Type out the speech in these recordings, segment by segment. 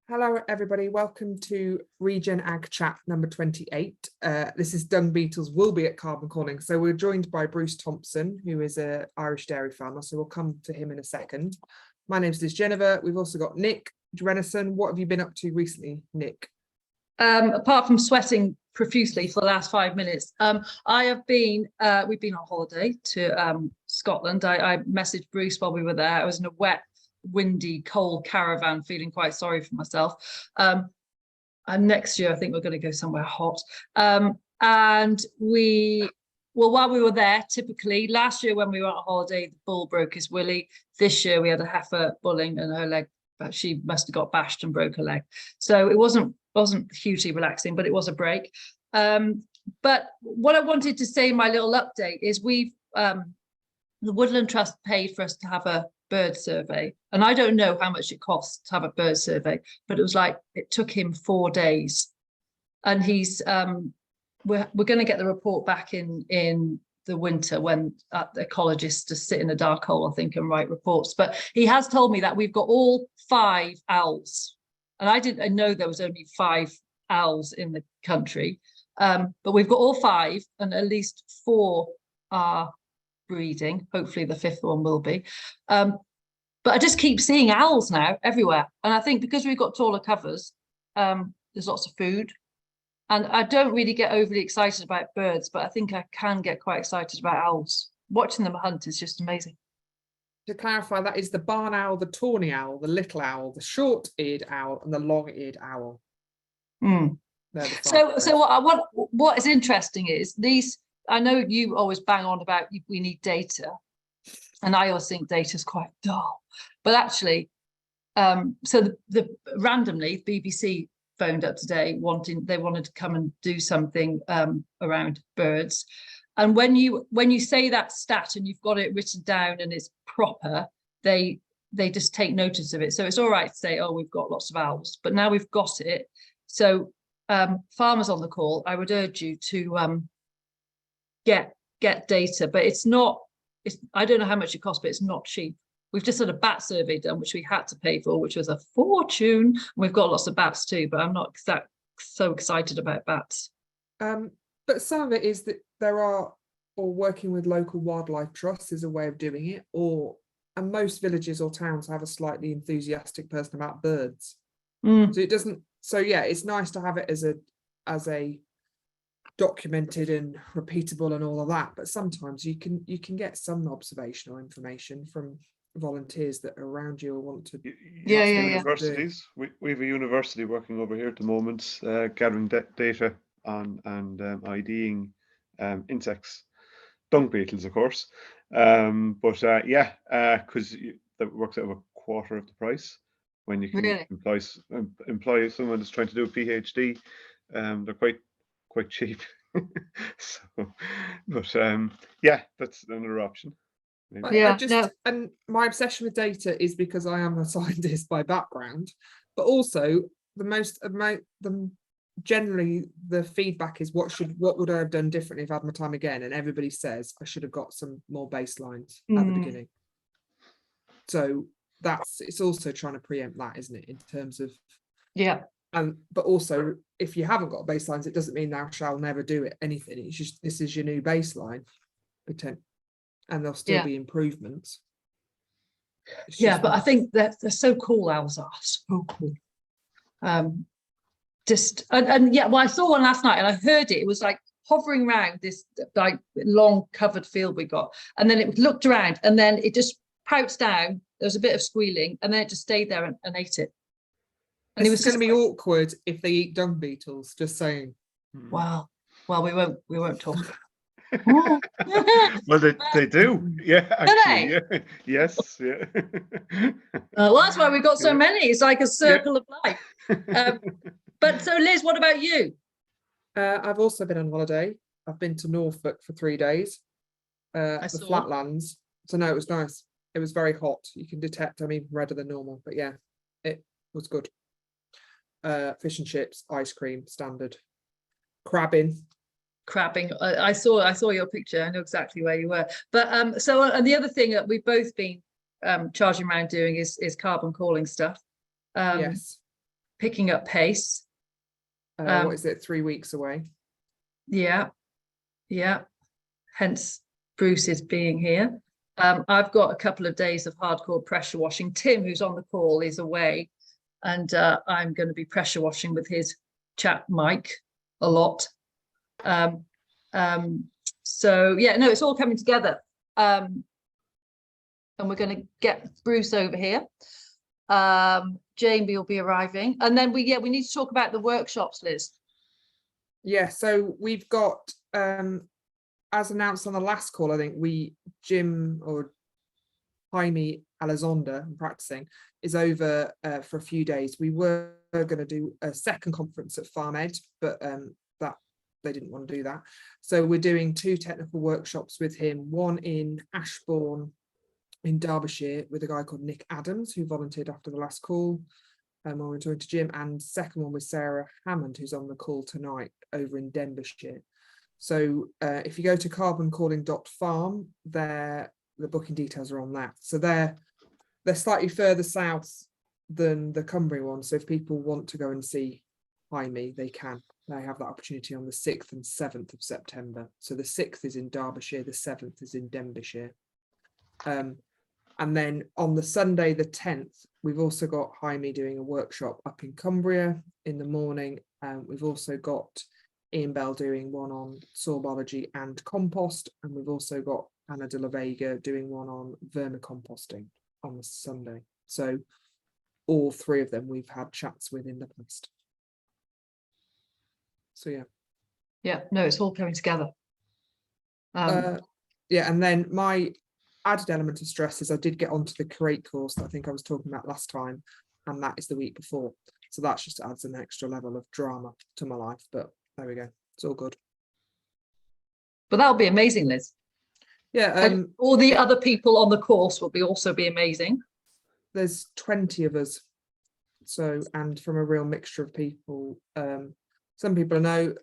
Hello, everybody. Welcome to ReGen Ag Chat number 28. This is Dung beetles will be at carbon calling. So we're joined by Bruce Thompson, who is an Irish dairy farmer. So we'll come to him in a second. My name's Liz Jennifer. We've also got Nick Drenison. What have you been up to recently, Nick? Apart from sweating profusely for the last 5 minutes, I have been, we've been on holiday to Scotland. I messaged Bruce while we were there. I was in a wet, windy, cold caravan, feeling quite sorry for myself. And next year, I think we're going to go somewhere hot. And while we were there, typically, last year when we were on holiday, the bull broke his willy. This year, we had a heifer bulling and her leg, she must have got bashed and broke her leg. So it wasn't hugely relaxing, but it was a break. But what I wanted to say in my little update is the Woodland Trust paid for us to have a bird survey, and I don't know how much it costs to have a bird survey, but it took him 4 days, and we're going to get the report back in the winter when the ecologists just sit in a dark hole, I think, and write reports. But he has told me that we've got all 5 owls, and I didn't know there was only 5 owls in the country, but we've got all 5, and at least 4 are breeding. Hopefully the 5th one will be. But I just keep seeing owls now everywhere, and I think because we've got taller covers, there's lots of food, and I don't really get overly excited about birds, but I think I can get quite excited about owls. Watching them hunt is just amazing. To clarify, that is the barn owl, the tawny owl, the little owl, the short-eared owl, and the long-eared owl. So what is interesting is these. I know you always bang on about we need data, and I always think data is quite dull. But actually, so randomly, the BBC phoned up today they wanted to come and do something around birds. And when you say that stat and you've got it written down and it's proper, they just take notice of it. So it's all right to say, oh, we've got lots of owls, but now we've got it. So farmers on the call, I would urge you to get data, but I don't know how much it costs, but it's not cheap. We've just had a bat survey done, which we had to pay for, which was a fortune. We've got lots of bats too, but I'm not so excited about bats. But some of it is that working with local wildlife trusts is a way of doing it, and most villages or towns have a slightly enthusiastic person about birds. So it doesn't. So yeah, it's nice to have it as a documented and repeatable and all of that, but sometimes you can get some observational information from volunteers that are around you or want to. Universities. We have a university working over here at the moment, gathering data on and IDing insects, dung beetles, of course. Because that works out of a quarter of the price when you can employ someone that's trying to do a PhD. They're quite cheap. That's another option. And my obsession with data is because I am a scientist by background, but also generally the feedback is what would I have done differently if I had my time again, and everybody says I should have got some more baselines at the beginning. So it's also trying to preempt that, isn't it, in terms of but also, if you haven't got baselines, it doesn't mean thou shalt never do anything. It's just this is your new baseline, and there'll still be improvements. But I think they're so cool. Owls are so cool. I saw one last night and I heard it. It was like hovering around this like long covered field we got, and then it looked around, and then it just pounced down. There was a bit of squealing, and then it just stayed there and ate it. And it was going to be awkward if they eat dung beetles. Just saying. Wow. Well, we won't talk. Well, they do. Yeah. Actually, do they? Yeah. Yes. Yeah. Well, that's why we've got so many. It's like a circle of life. But so, Liz, what about you? I've also been on holiday. I've been to Norfolk for 3 days. The flatlands. So no, it was nice. It was very hot. You can detect I'm even redder than normal, but yeah, it was good. Fish and chips, ice cream, standard. Crabbing. I saw your picture. I know exactly where you were. But and the other thing that we've both been charging around doing is carbon calling stuff. Yes. picking up pace. What is it, 3 weeks away? Yeah, hence Bruce's being here. I've got a couple of days of hardcore pressure washing. Tim, who's on the call, is away, and I'm going to be pressure washing with his chat mic a lot. So yeah, no, it's all coming together. And we're going to get Bruce over here. Jamie will be arriving, and then we need to talk about the workshops, Liz. Yeah, so we've got as announced on the last call, I think Jim or Jaime Elizondo, I'm practicing, is over for a few days. We were going to do a second conference at Farm Ed, but that they didn't want to do that. So we're doing 2 technical workshops with him, one in Ashbourne in Derbyshire with a guy called Nick Adams, who volunteered after the last call when we were talking to Jim, and second one with Sarah Hammond, who's on the call tonight over in Denbighshire. So if you go to carboncalling.farm, there the booking details are on that. So they're slightly further south than the Cumbria one. So if people want to go and see Jaime, they can. They have that opportunity on the 6th and 7th of September. So the 6th is in Derbyshire, the 7th is in Denbighshire. And then on the Sunday, the 10th, we've also got Jaime doing a workshop up in Cumbria in the morning. We've also got Ian Bell doing one on soil biology and compost. And we've also got Anna de la Vega doing one on vermicomposting on the Sunday. So all 3 of them we've had chats with in the past. So yeah. Yeah, no, it's all coming together. Yeah, and then my added element of stress is I did get onto the Create course that I think I was talking about last time, and that is the week before. So that just adds an extra level of drama to my life, but there we go. It's all good. But that'll be amazing, Liz. Yeah. And all the other people on the course will also be amazing. There's 20 of us. So, and from a real mixture of people. Some people I know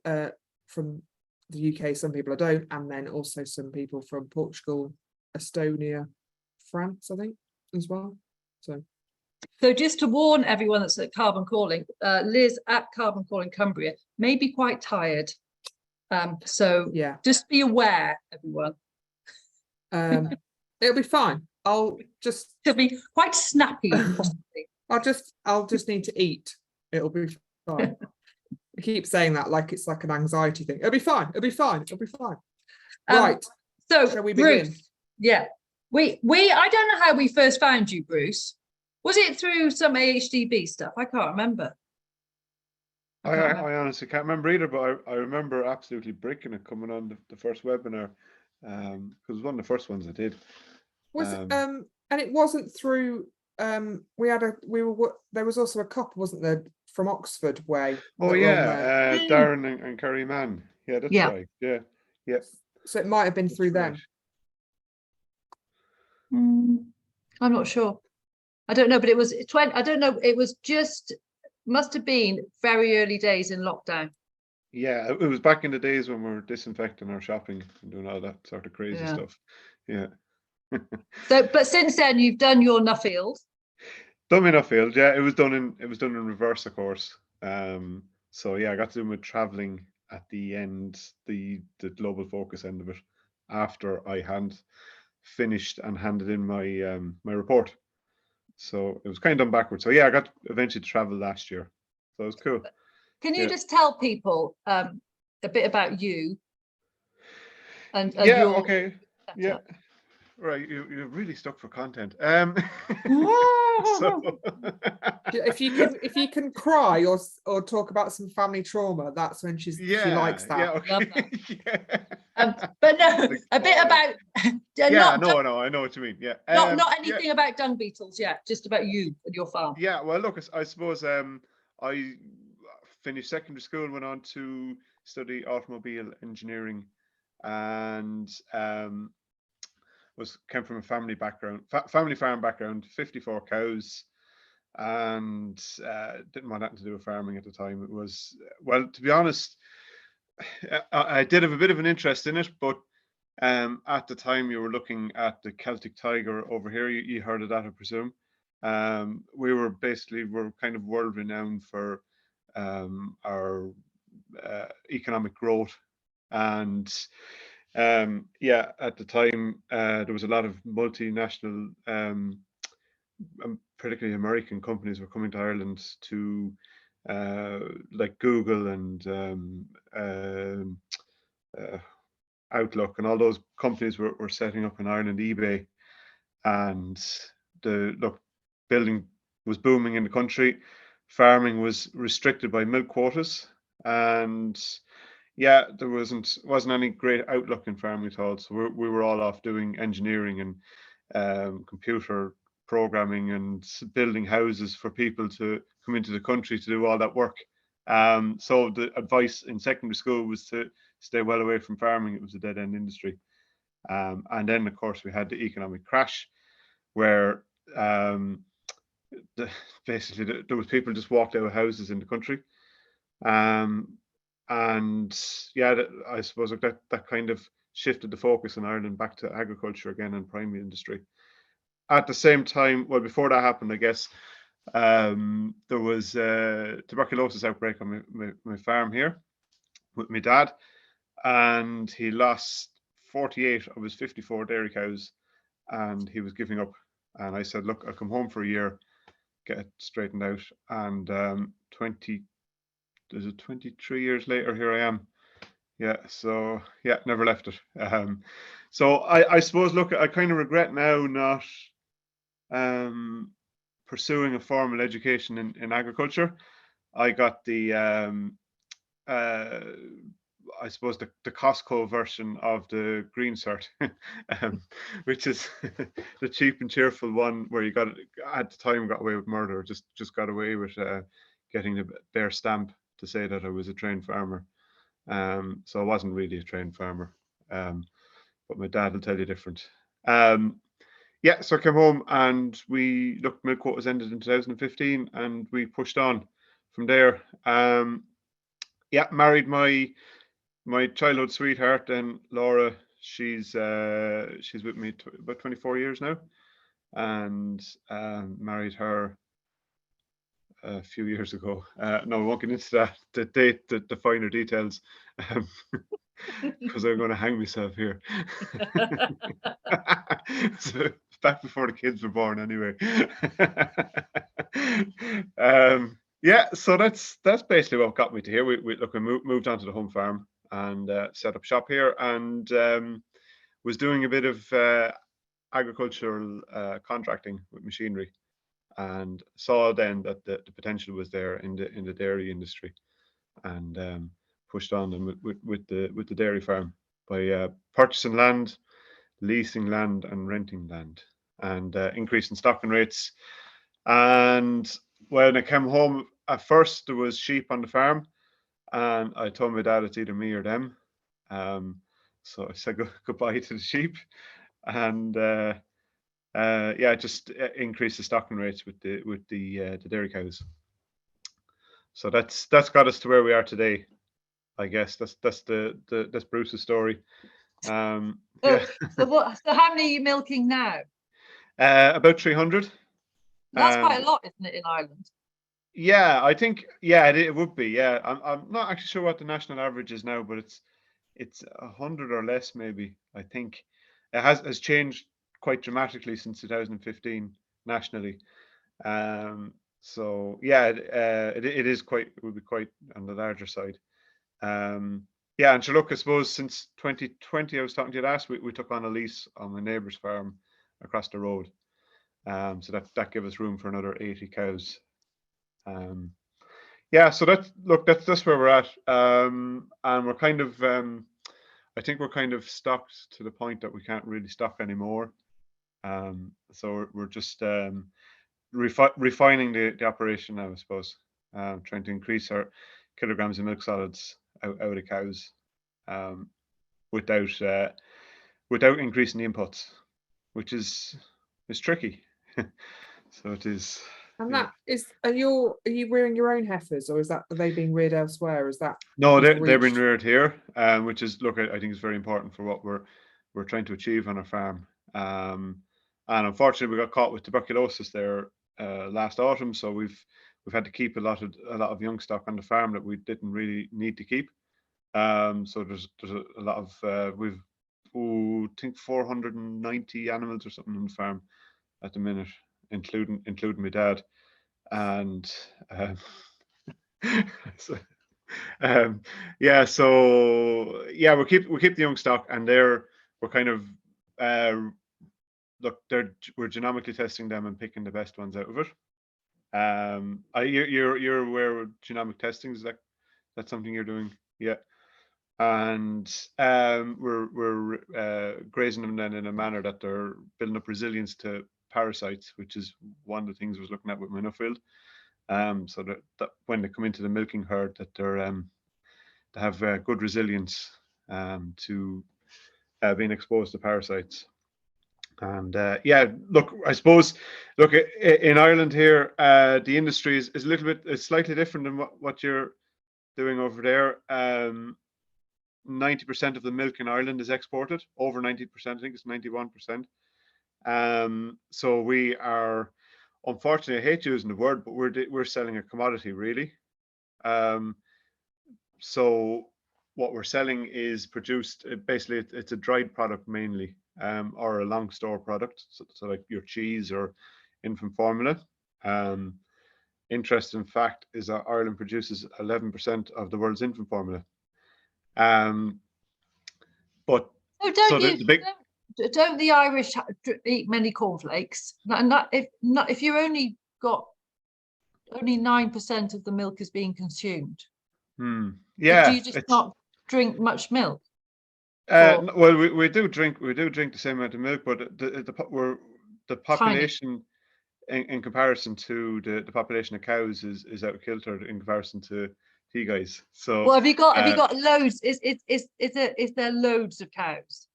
from the UK, some people I don't, and then also some people from Portugal, Estonia, France, I think, as well. So just to warn everyone that's at Carbon Calling, Liz at Carbon Calling Cumbria may be quite tired. So yeah, just be aware, everyone. It'll be fine. It'll be quite snappy, possibly. I'll just need to eat. It'll be fine. I keep saying that like it's like an anxiety thing. It'll be fine. It'll be fine. It'll be fine. Right. So shall we Bruce, begin? Yeah. I don't know how we first found you, Bruce. Was it through some AHDB stuff? I can't remember. I honestly can't remember either, but I remember absolutely breaking it coming on the first webinar, because it was one of the first ones I did. And it wasn't through there was also a couple, wasn't there, from Oxford way? Oh yeah, Darren and Kerry Mann. Yeah, that's right. Yeah. So it might have been through them. I'm not sure. I don't know, but it was 20. I don't know. It was must have been very early days in lockdown. Yeah, it was back in the days when we were disinfecting our shopping and doing all that sort of crazy stuff. Yeah. So, but since then you've done your Nuffield. Done my Nuffield, yeah. It was done in reverse, of course. So yeah, I got to do my traveling at the end, the global focus end of it, after I had finished and handed in my my report. So it was kind of done backwards. So yeah, I got eventually to travel last year. So it was cool. Can you just tell people a bit about you? And your, okay. Yeah. Right, you're really stuck for content. So if you can cry or talk about some family trauma, that's when she likes that. Yeah, okay. But no, a bit about. I know what you mean. Yeah, not anything about dung beetles. Yeah, just about you and your farm. Yeah, well, look, I suppose I finished secondary school, went on to study automobile engineering, and came from a family farm background, 54 cows, and didn't want nothing to do with farming at the time. It was, well, to be honest, I did have a bit of an interest in it, but at the time you were looking at the Celtic tiger over here. You heard of that, I presume. we're kind of world renowned for our economic growth, and yeah, at the time there was a lot of multinational, particularly American companies, were coming to Ireland to like Google and Outlook and all those companies were setting up in Ireland, eBay, and building was booming in the country. Farming was restricted by milk quotas, and yeah, there wasn't any great outlook in farming at all. So we were all off doing engineering and computer programming and building houses for people to come into the country to do all that work. So the advice in secondary school was to stay well away from farming. It was a dead end industry. And then, of course, we had the economic crash, where basically there was people just walked out of houses in the country. And yeah, I suppose that kind of shifted the focus in Ireland back to agriculture again and primary industry. At the same time, well, before that happened, I guess, there was a tuberculosis outbreak on my farm here with my dad, and he lost 48 of his 54 dairy cows, and he was giving up. And I said, look, I'll come home for a year, get it straightened out. And 23 years later, here I am. Yeah, so yeah, never left it. So I suppose, look, I kind of regret now not pursuing a formal education in agriculture. I got the I suppose the Costco version of the green cert, which is the cheap and cheerful one, where you got, at the time, got away with murder. Just got away with getting their stamp to say that I was a trained farmer. So I wasn't really a trained farmer, but my dad will tell you different. Yeah, so I came home and milk quotas ended in 2015, and we pushed on from there. Yeah, married my childhood sweetheart, then Laura. She's with me about 24 years now, and married her a few years ago. No, we won't get into that, the finer details, because I'm going to hang myself here. So back before the kids were born, anyway. Yeah, so that's basically what got me to here. We moved onto the home farm and set up shop here, and was doing a bit of agricultural contracting with machinery, and saw then that the potential was there in the dairy industry, and pushed on them with the dairy farm by purchasing land, leasing land, and renting land, and increasing stocking rates. And when I came home, at first there was sheep on the farm, and I told my dad it's either me or them. So I said goodbye to the sheep, and yeah, just increase the stocking rates with the dairy cows. So that's got us to where we are today. I guess that's Bruce's story. Yeah. So how many are you milking now? About 300. That's quite a lot, isn't it, in Ireland? Yeah, I think, yeah, it would be. Yeah, I'm not actually sure what the national average is now, but it's 100 or less, maybe. I think it has changed quite dramatically since 2015 nationally. So yeah, it would be quite on the larger side. Yeah, and sure, look, I suppose since 2020, I was talking to you last week, we took on a lease on my neighbour's farm across the road. So that gave us room for another 80 cows. Yeah, so that's where we're at. And we're kind of, I think we're kind of stocked to the point that we can't really stock anymore. So we're just refining the operation now, I suppose. Trying to increase our kilograms of milk solids out of cows, without increasing the inputs, which is tricky. So it is. And yeah. that is, are you rearing your own heifers, or are they being reared elsewhere? Is that No, they're being reared here, which is, look, I think is very important for what we're trying to achieve on our farm. And unfortunately, we got caught with tuberculosis there last autumn, so we've had to keep a lot of young stock on the farm that we didn't really need to keep. So there's a lot of we've I think 490 animals or something on the farm at the minute, including my dad, and so, yeah, so yeah, we keep the young stock, and we're kind of look, we're genomically testing them and picking the best ones out of it. You're aware of genomic testing? Is that something you're doing? Yeah. And we're grazing them then in a manner that they're building up resilience to parasites, which is one of the things I was looking at with my Nuffield. So that when they come into the milking herd, that they have good resilience to being exposed to parasites. And yeah, look, I suppose, look, in Ireland here, the industry is a little bit, it's slightly different than what you're doing over there. 90% of the milk in Ireland is exported, over 90%, I think it's 91%. So we are, unfortunately, I hate using the word, but we're selling a commodity, really. So what we're selling is produced, basically it's a dried product mainly, or a long store product, so like your cheese or infant formula. Interesting fact is that Ireland produces 11% of the world's infant formula. But so don't the Irish eat many cornflakes? If you only got 9% of the milk is being consumed. Yeah. Do you just not drink much milk? Well, we do drink the same amount of milk, but the population in comparison to the population of cows is out of kilter in comparison to you guys. So well, have you got loads? Is there loads of cows?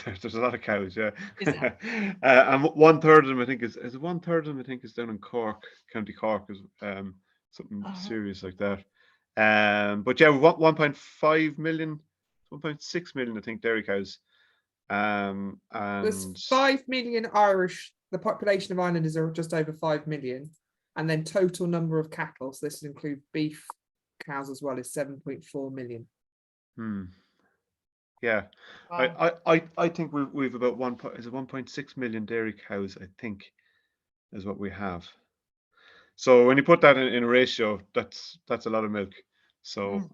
There's a lot of cows, yeah. Is there? And 1/3 of them, I think, is 1/3 of them, I think, is down in Cork, County Cork, is something serious like that. But yeah, we've got 1.5 million, 1.6 million, I think, dairy cows. And there's 5 million Irish. The population of Ireland is just over 5 million, and then total number of cattle, so this includes beef cows as well, is 7.4 million. Yeah, wow. I think we've about 1.6 million dairy cows, I think, is what we have. So when you put that in a ratio, that's a lot of milk. So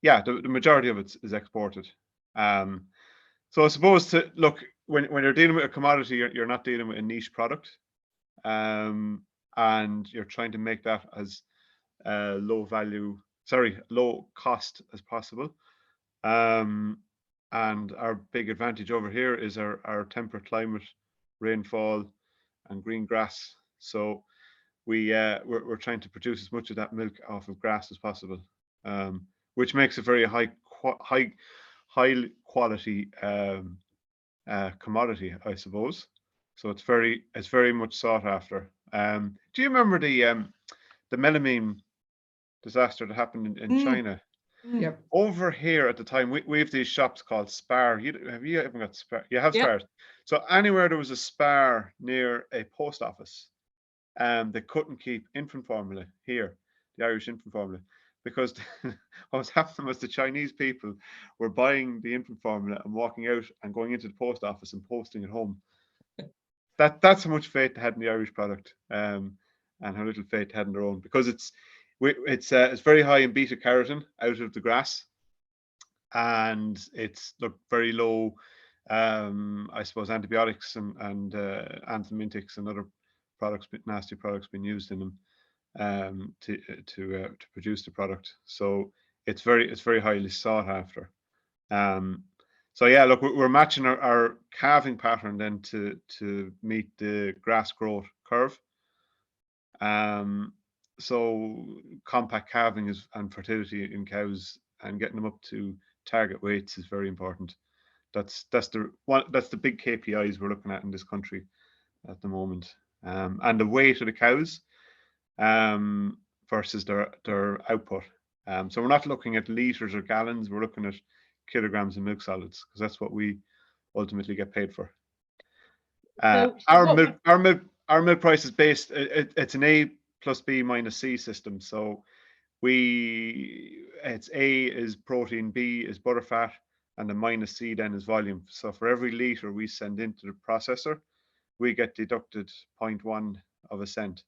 yeah, the majority of it is exported. So I suppose to look, when you're dealing with a commodity, you're not dealing with a niche product, and you're trying to make that as low cost as possible. And our big advantage over here is our temperate climate, rainfall, and green grass. So we're trying to produce as much of that milk off of grass as possible, which makes a very high quality commodity, I suppose. So it's very much sought after. Do you remember the melamine disaster that happened in China? Yep. Over here at the time, we have these shops called Spar. Have you ever got Spar? You have Spars. So anywhere there was a Spar near a post office, they couldn't keep infant formula here, the Irish infant formula, because what was happening was the Chinese people were buying the infant formula and walking out and going into the post office and posting it home. That's how much faith they had in the Irish product, and how little faith they had in their own, because it's very high in beta carotene out of the grass, and it's very low, I suppose, antibiotics and anthelmintics and other products, nasty products being used in them to produce the product. So it's very highly sought after. So yeah, look, we're matching our calving pattern then to meet the grass growth curve. So compact calving and fertility in cows and getting them up to target weights is very important. That's the big KPIs we're looking at in this country at the moment. And the weight of the cows versus their output. So we're not looking at liters or gallons, we're looking at kilograms of milk solids, because that's what we ultimately get paid for. Our our milk price is based. It's an A plus B minus C system. So it's A is protein, B is butterfat, and the minus C then is volume. So for every liter we send into the processor, we get deducted 0.1 of a cent.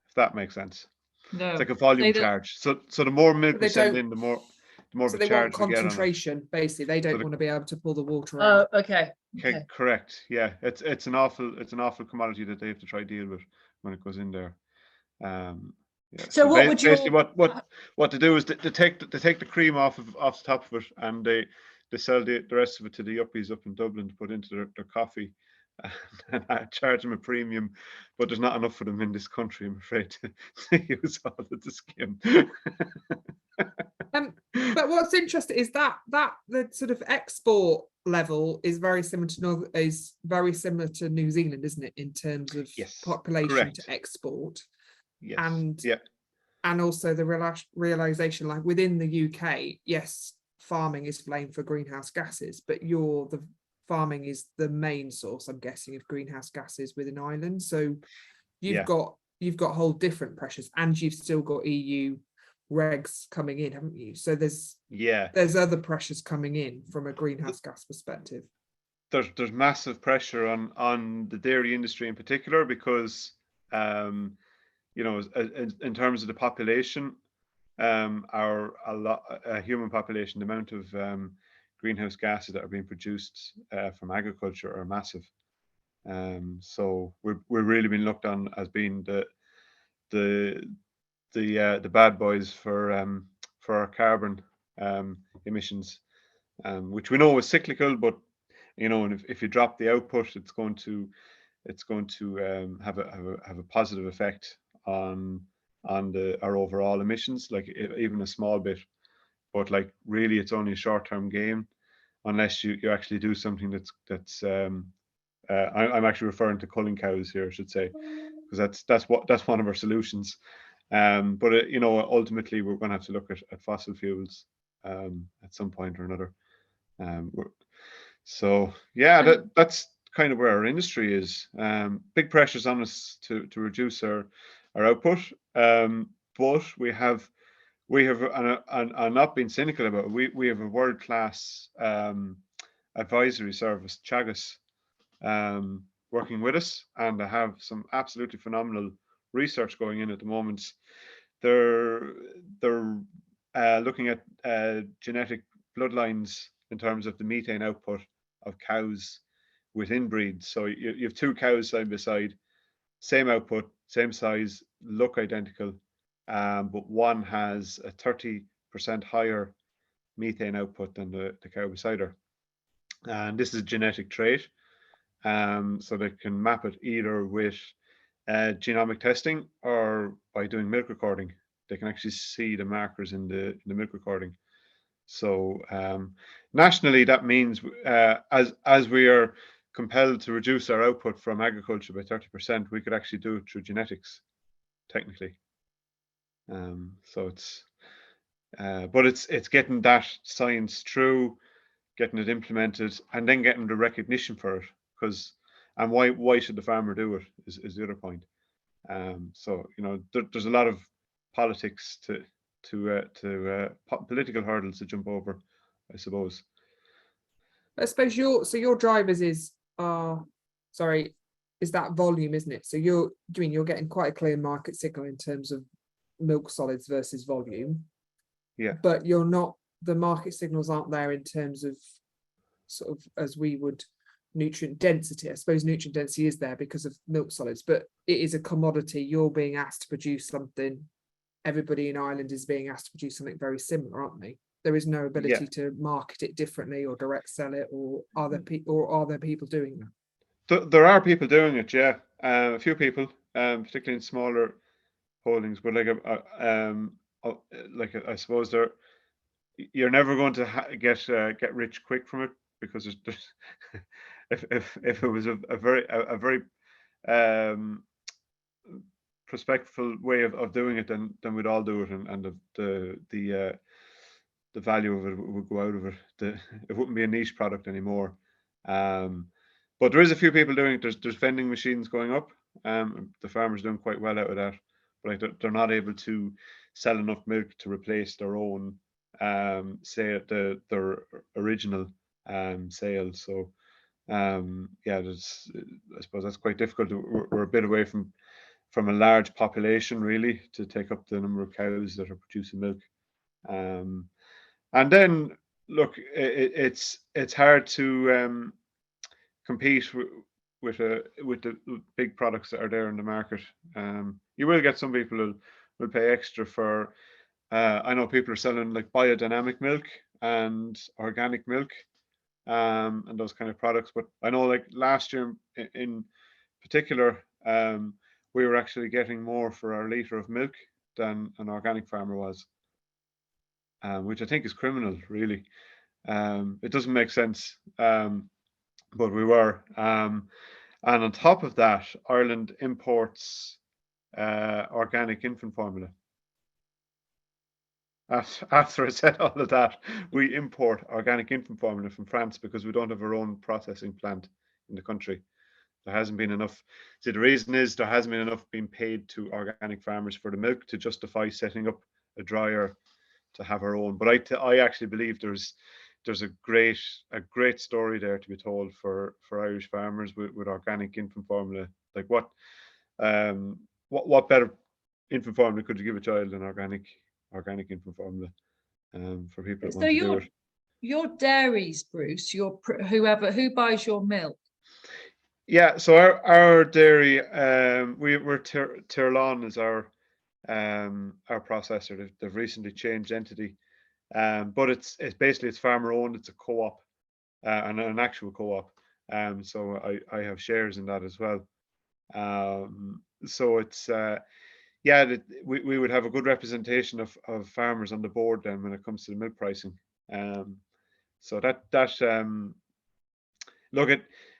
If that makes sense. No. It's like a volume charge. So the more milk we send in, the more of So a they want charge we get on it. concentration, basically. They don't want to be able to pull the water Oh, out. okay. Okay, correct. Yeah, it's an awful commodity that they have to try deal with when it goes in there. Yeah. So what would basically what to do is they take the cream off the top of it, and they sell the rest of it to the yuppies up in Dublin to put into their coffee, and I charge them a premium, but there's not enough for them in this country, I'm afraid, to use all of the skim. But what's interesting is that the sort of export level is very similar to New Zealand, isn't it, in terms of population correct. to export? Yes. And also the realization, like within the UK, yes, farming is blamed for greenhouse gases, but the farming is the main source, I'm guessing, of greenhouse gases within Ireland. So you've got whole different pressures, and you've still got EU regs coming in, haven't you? So there's other pressures coming in from a greenhouse gas perspective. There's massive pressure on the dairy industry in particular, because you know, in terms of the population, human population, the amount of greenhouse gases that are being produced from agriculture are massive. So we're really been looked on as being the bad boys for our carbon emissions, which we know is cyclical, but you know, and if you drop the output, it's going to have a positive effect on our overall emissions, like even a small bit. But like really, it's only a short-term gain unless you actually do something that's I'm actually referring to culling cows here, I should say, because that's one of our solutions. But you know, ultimately we're going to have to look at fossil fuels at some point or another. So yeah, that's kind of where our industry is. Big pressures on us to reduce our output, but we have and I'm not being cynical about it. We have a world-class advisory service, Chagas, working with us, and I have some absolutely phenomenal research going in at the moment. They're looking at genetic bloodlines in terms of the methane output of cows within breeds. So you have two cows side by side, same output, same size, look identical, but one has a 30% higher methane output than the cow beside her. And this is a genetic trait. So they can map it either with genomic testing or by doing milk recording. They can actually see the markers in the milk recording. So nationally, that means as we are compelled to reduce our output from agriculture by 30%, we could actually do it through genetics, technically. So but it's getting that science through, getting it implemented, and then getting the recognition for it. And why should the farmer do it is the other point. So you know, there's a lot of politics to political hurdles to jump over, I suppose. I suppose your drivers is that volume, isn't it? So you're getting quite a clear market signal in terms of milk solids versus volume. Yeah. But the market signals aren't there in terms of sort of as we would nutrient density. I suppose nutrient density is there because of milk solids, but it is a commodity. You're being asked to produce something. Everybody in Ireland is being asked to produce something very similar, aren't they? There is no ability to market it differently or direct sell it, or are there people doing that? There are people doing it, yeah. A few people, particularly in smaller holdings, but I suppose you're never going to get rich quick from it, because there's if it was a very prospectful way of doing it, then we'd all do it, and the value of it would go out of it. It wouldn't be a niche product anymore. But there is a few people doing it. There's vending machines going up. The farmers are doing quite well out of that, but like they're not able to sell enough milk to replace their own say their original sales. So yeah, I suppose that's quite difficult. We're a bit away from a large population really to take up the number of cows that are producing milk. And then look, it's hard to compete with the big products that are there in the market. You will get some people who will pay extra for. I know people are selling like biodynamic milk and organic milk, and those kind of products. But I know like last year in particular, we were actually getting more for our litre of milk than an organic farmer was, which I think is criminal, really. It doesn't make sense, but we were. And on top of that, Ireland imports organic infant formula. After I said all of that, we import organic infant formula from France because we don't have our own processing plant in the country. There hasn't been enough. See, the reason is there hasn't been enough being paid to organic farmers for the milk to justify setting up a dryer to have our own. But I actually believe there's a great story there to be told for Irish farmers with organic infant formula. Like what better infant formula could you give a child than organic infant formula for people that So want to do it. your dairies, Bruce, who buys your milk? Yeah, so our dairy, we're Tirlán is our processor. They've recently changed entity, but it's basically it's farmer owned. It's a co-op, and an actual co-op. So I have shares in that as well. So it's yeah, we would have a good representation of farmers on the board then when it comes to the milk pricing. So that look,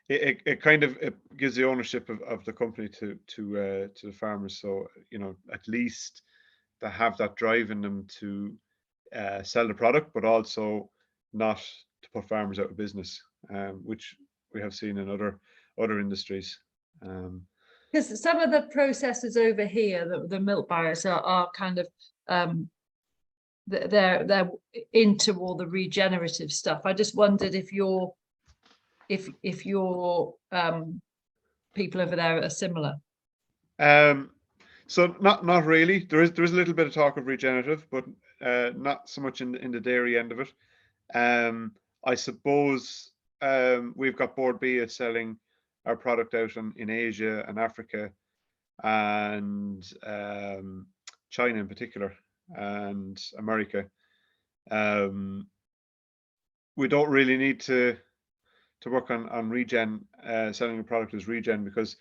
it kind of it gives the ownership of the company to the farmers. So at least they have that drive in them to sell the product, but also not to put farmers out of business, which we have seen in other industries. Because some of the processors over here, the milk buyers are kind of they're into all the regenerative stuff. I just wondered if your people over there are similar. So not really. There is a little bit of talk of regenerative, but not so much in the dairy end of it. I suppose we've got Board B selling our product out in Asia and Africa and China in particular and America. We don't really need to work on ReGen, selling the product as ReGen, because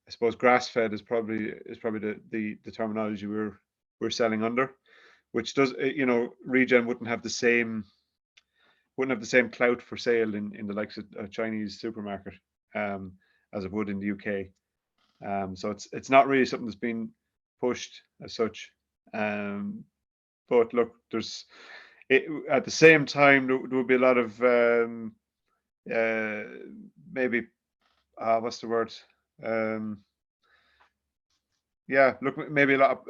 I suppose grass fed is probably the terminology we're selling under, which does ReGen wouldn't have the same clout for sale in the likes of a Chinese supermarket as it would in the UK. So it's not really something that's been pushed as such. But look, at the same time there will be a lot of maybe what's the word? Yeah, look, maybe a lot of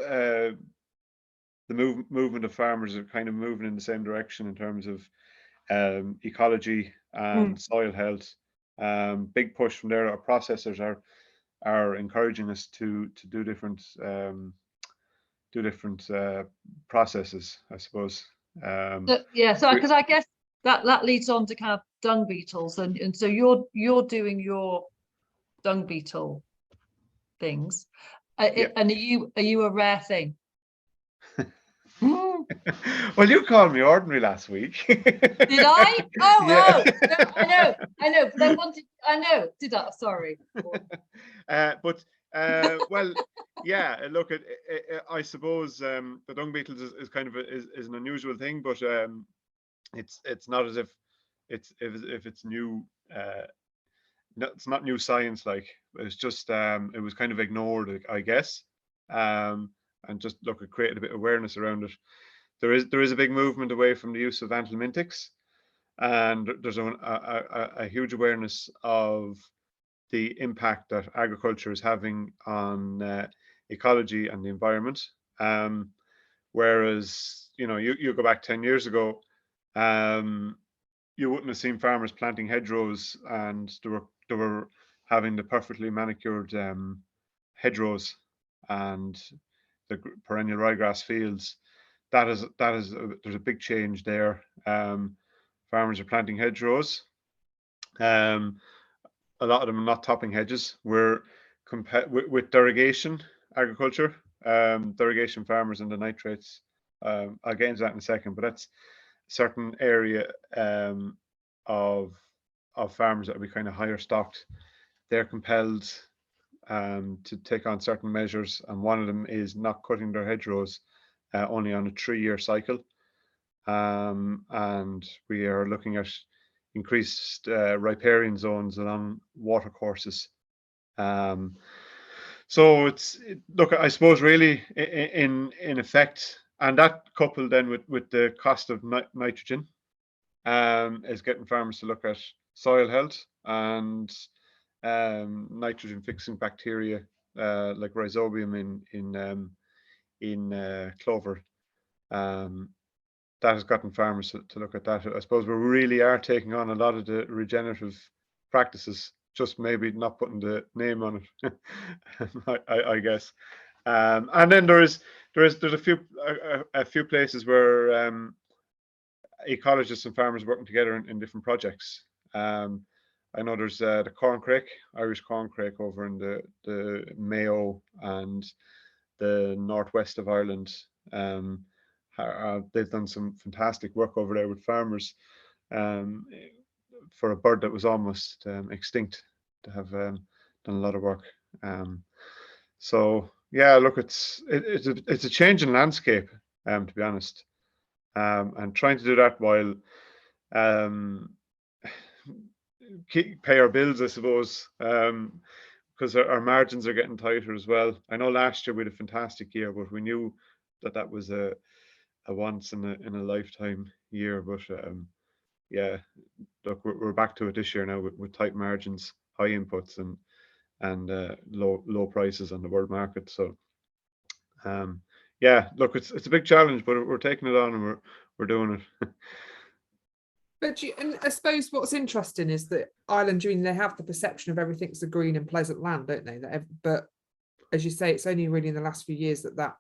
the movement of farmers are kind of moving in the same direction in terms of ecology and soil health. Big push from there. Our processors are encouraging us to do different processes, I suppose. Yeah, so because I guess that leads on to kind of dung beetles, and so you're doing your dung beetle things, Yeah. and are you a rare thing? Well, you called me ordinary last week. Did I? Oh, Yeah. no, I know, but I know. Did I? Sorry. But well, yeah. Look, I suppose the dung beetles is kind of is an unusual thing, but it's not as if it's new. No, it's not new science. Like it's just it was kind of ignored, I guess, and just look, it created a bit of awareness around it. There is a big movement away from the use of anthelmintics, and there's a huge awareness of the impact that agriculture is having on ecology and the environment. Whereas, you know, you go back 10 years ago, you wouldn't have seen farmers planting hedgerows, and they were having the perfectly manicured hedgerows and the perennial ryegrass fields. There's a big change there. Farmers are planting hedgerows. A lot of them are not topping hedges. We're with irrigation agriculture, irrigation farmers and the nitrates. I'll get into that in a second, but that's a certain area of farmers that will be kind of higher stocked. They're compelled to take on certain measures, and one of them is not cutting their hedgerows only on a 3-year cycle. And we are looking at increased riparian zones along water courses. So look, I suppose really in effect, and that coupled then with the cost of nitrogen is getting farmers to look at soil health and nitrogen fixing bacteria like rhizobium in clover. That has gotten farmers to look at that. I suppose we really are taking on a lot of the regenerative practices, just maybe not putting the name on it, I guess. And then there's a few places where ecologists and farmers working together in different projects. I know there's the corncrake, Irish corncrake over in the Mayo and the northwest of Ireland. They've done some fantastic work over there with farmers for a bird that was almost extinct, to have done a lot of work. So yeah, look, it's a change in landscape, to be honest, and trying to do that while pay our bills, I suppose, because our margins are getting tighter as well. I know last year we had a fantastic year, but we knew that was a once in a lifetime year. But yeah, look, we're back to it this year now with tight margins, high inputs, and low prices on the world market. So yeah, look, it's a big challenge, but we're taking it on and we're doing it. But and I suppose what's interesting is that Ireland, they have the perception of everything's a green and pleasant land, don't they? But as you say, it's only really in the last few years that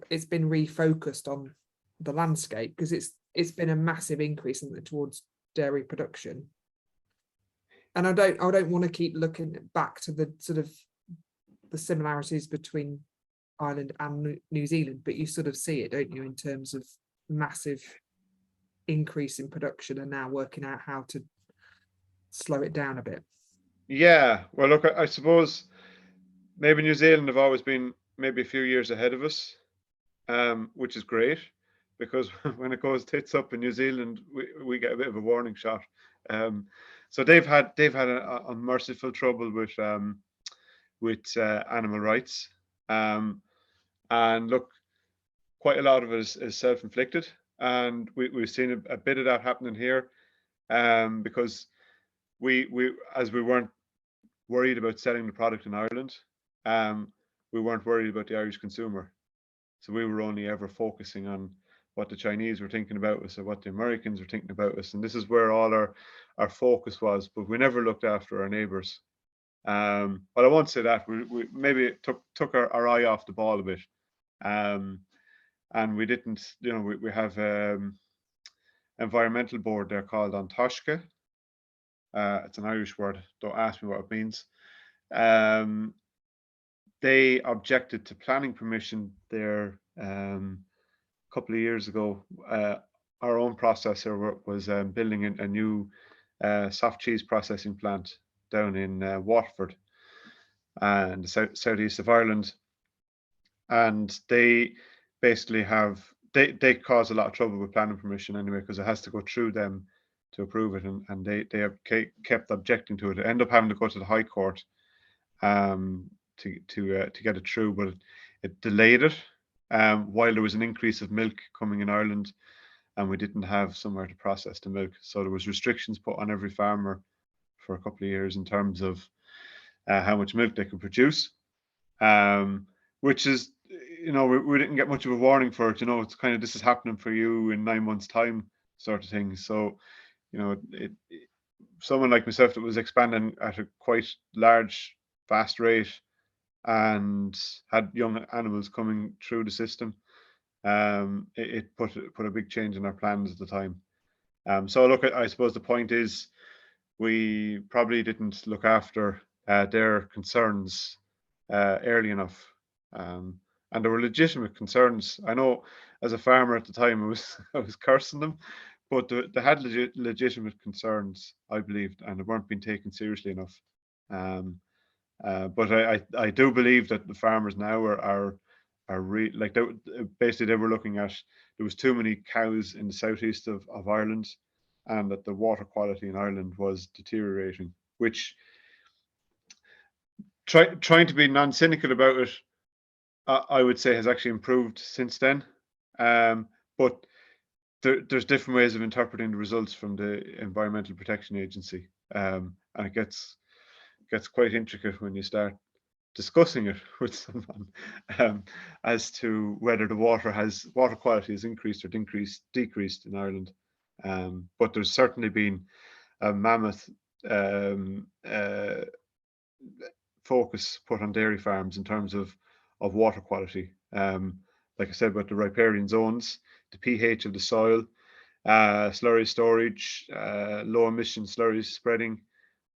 it's been refocused on the landscape, because it's been a massive increase towards dairy production. And I don't want to keep looking back to the sort of the similarities between Ireland and New Zealand, but you sort of see it, don't you, in terms of massive increase in production and now working out how to slow it down a bit. Yeah, well, look, I suppose maybe New Zealand have always been maybe a few years ahead of us, which is great, because when it goes tits up in New Zealand, we get a bit of a warning shot. So they've had a unmerciful trouble with animal rights, and look, quite a lot of it is self-inflicted, and we've seen a bit of that happening here, because we weren't worried about selling the product in Ireland, we weren't worried about the Irish consumer, so we were only ever focusing on what the Chinese were thinking about us or what the Americans were thinking about us, and this is where all our focus was, but we never looked after our neighbours. But I won't say that we maybe took our eye off the ball a bit, and we didn't, you know, we have environmental board there called An Taisce. It's an Irish word, don't ask me what it means. They objected to planning permission there a couple of years ago. Our own processor was building a new soft cheese processing plant down in Waterford and the southeast of Ireland, and they basically they cause a lot of trouble with planning permission anyway, because it has to go through them to approve it, and they have kept objecting to it. They end up having to go to the High Court to get it through, but it delayed it while there was an increase of milk coming in Ireland, and we didn't have somewhere to process the milk, so there was restrictions put on every farmer for a couple of years in terms of how much milk they could produce, which is, we didn't get much of a warning for it. It's kind of, this is happening for you in 9 months' time, sort of thing. So, someone like myself that was expanding at a quite large, fast rate and had young animals coming through the system, it put a big change in our plans at the time. So look, I suppose the point is we probably didn't look after their concerns early enough, and there were legitimate concerns. I know as a farmer at the time, I was cursing them, but they had legitimate concerns, I believed, and they weren't being taken seriously enough. But I do believe that the farmers now are like, basically they were looking at, there was too many cows in the southeast of Ireland, and that the water quality in Ireland was deteriorating, which, trying to be non-cynical about it, I would say has actually improved since then. But there's different ways of interpreting the results from the Environmental Protection Agency, and it gets quite intricate when you start discussing it with someone, as to whether the water quality has increased or decreased in Ireland. But there's certainly been a mammoth focus put on dairy farms in terms of water quality. Like I said, about the riparian zones, the pH of the soil, slurry storage, low emission slurry spreading,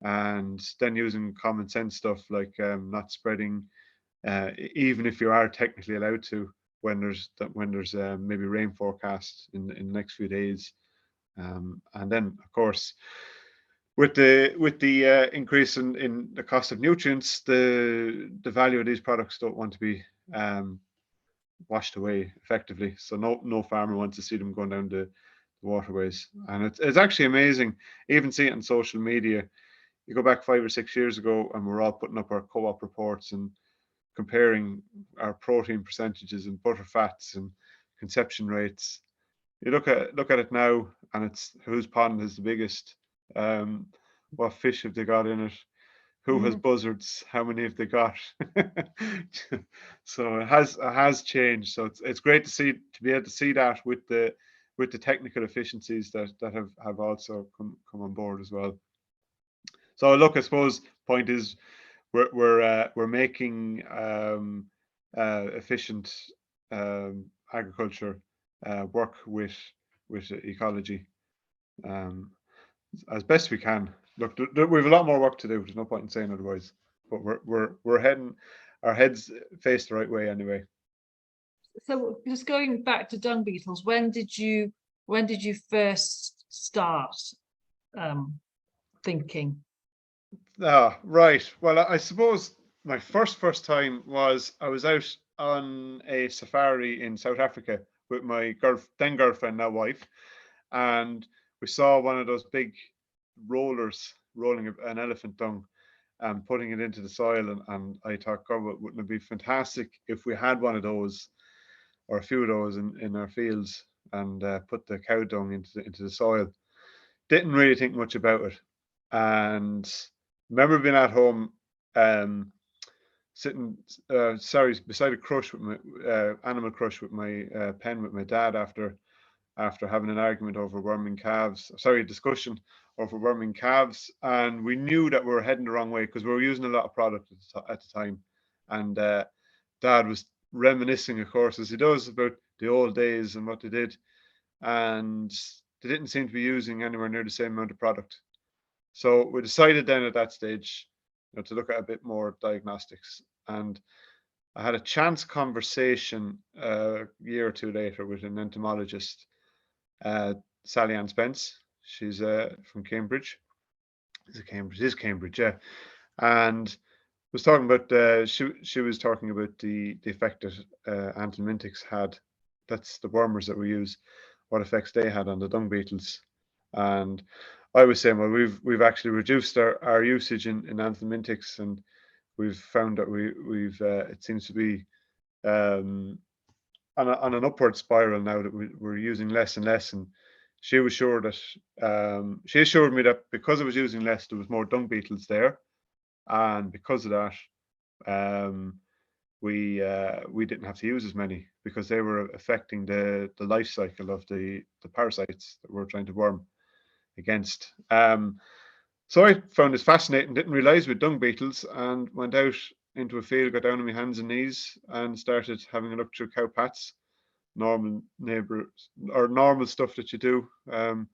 and then using common sense stuff like not spreading, even if you are technically allowed to, when there's maybe rain forecast in the next few days. And then, of course, with the increase in the cost of nutrients, the value of these products don't want to be washed away effectively. So no farmer wants to see them going down the waterways. And it's actually amazing, even see it on social media. You go back 5 or 6 years ago, and we're all putting up our co-op reports and comparing our protein percentages and butter fats and conception rates. You look at it now, and it's whose pond is the biggest, what fish have they got in it, who has buzzards, how many have they got. So it has changed. So it's great to be able to see that with the technical efficiencies that have also come on board as well. So look, I suppose point is we're making efficient agriculture work with ecology as best we can. Look, we have a lot more work to do. There's no point in saying otherwise. But we're heading, our heads face the right way anyway. So just going back to dung beetles, when did you first start thinking? Right. Well, I suppose my first time was I was out on a safari in South Africa with my then girlfriend, now wife, and we saw one of those big rollers rolling an elephant dung and putting it into the soil, and I thought, God, wouldn't it be fantastic if we had one of those or a few of those in our fields, and put the cow dung into the soil. Didn't really think much about it, and remember being at home, sitting beside a crush with my animal crush with my pen with my dad after having an argument over worming calves. Discussion over worming calves, and we knew that we were heading the wrong way because we were using a lot of product at the time, and Dad was reminiscing, of course, as he does, about the old days and what they did, and they didn't seem to be using anywhere near the same amount of product. So we decided then at that stage, to look at a bit more diagnostics. And I had a chance conversation a year or two later with an entomologist, Sally Ann Spence. She's from Cambridge. Is Cambridge, yeah. And was talking about she was talking about the effect that anthelmintics had. That's the wormers that we use, what effects they had on the dung beetles. And I was saying, well, we've actually reduced our usage in anthelmintics, and we've found that we've it seems to be on an upward spiral now, that we're using less and less. And she was sure that she assured me that because I was using less, there was more dung beetles there, and because of that, we didn't have to use as many because they were affecting the life cycle of the parasites that we're trying to worm against. So I found this fascinating, didn't realize with dung beetles, and went out into a field, got down on my hands and knees and started having a look through cow pats, normal neighbors or normal stuff that you do. And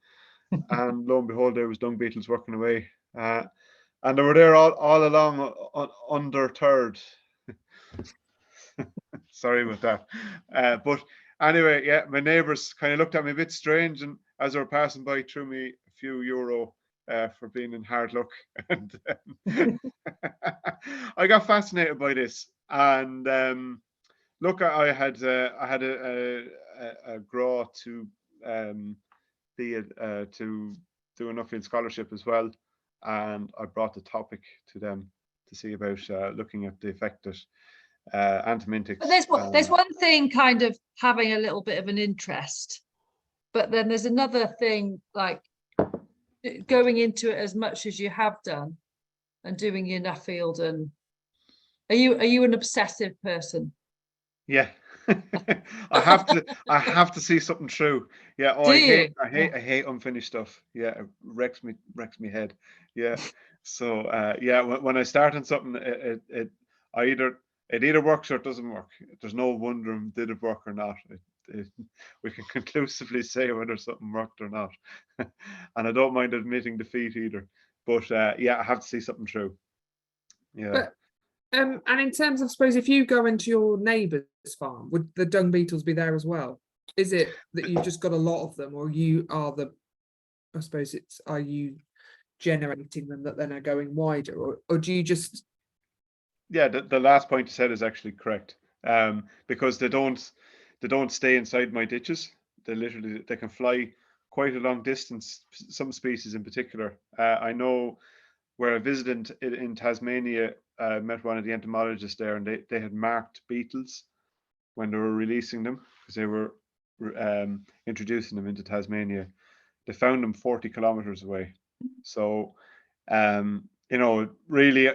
lo and behold, there was dung beetles working away. And they were there all along under third. Sorry about that. But anyway, yeah, my neighbours kind of looked at me a bit strange, and as they were passing by, threw me a few euro for being in hard luck. And I got fascinated by this. And look, I had a grow to to do an Nuffield scholarship as well, and I brought the topic to them to see about looking at the effect that antibiotics. But there's one thing kind of having a little bit of an interest, but then there's another thing like going into it as much as you have done and doing your Nuffield. And are you an obsessive person? Yeah. I have to see something through. Yeah. Oh, I hate unfinished stuff. Yeah, it wrecks me head. Yeah. So yeah, when I start on something, it either works or it doesn't work. There's no wondering did it work or not. We can conclusively say whether something worked or not. And I don't mind admitting defeat either. But yeah, I have to see something through. Yeah. But and in terms of, I suppose, if you go into your neighbour's farm, would the dung beetles be there as well? Is it that you've just got a lot of them, or you are I suppose are you generating them that then are going wider, or do you just? Yeah, the last point you said is actually correct. Because they don't stay inside my ditches. They can fly quite a long distance. Some species in particular. I know where I visited in Tasmania. Met one of the entomologists there, and they had marked beetles when they were releasing them because they were introducing them into Tasmania. They found them 40 kilometers away. So, really,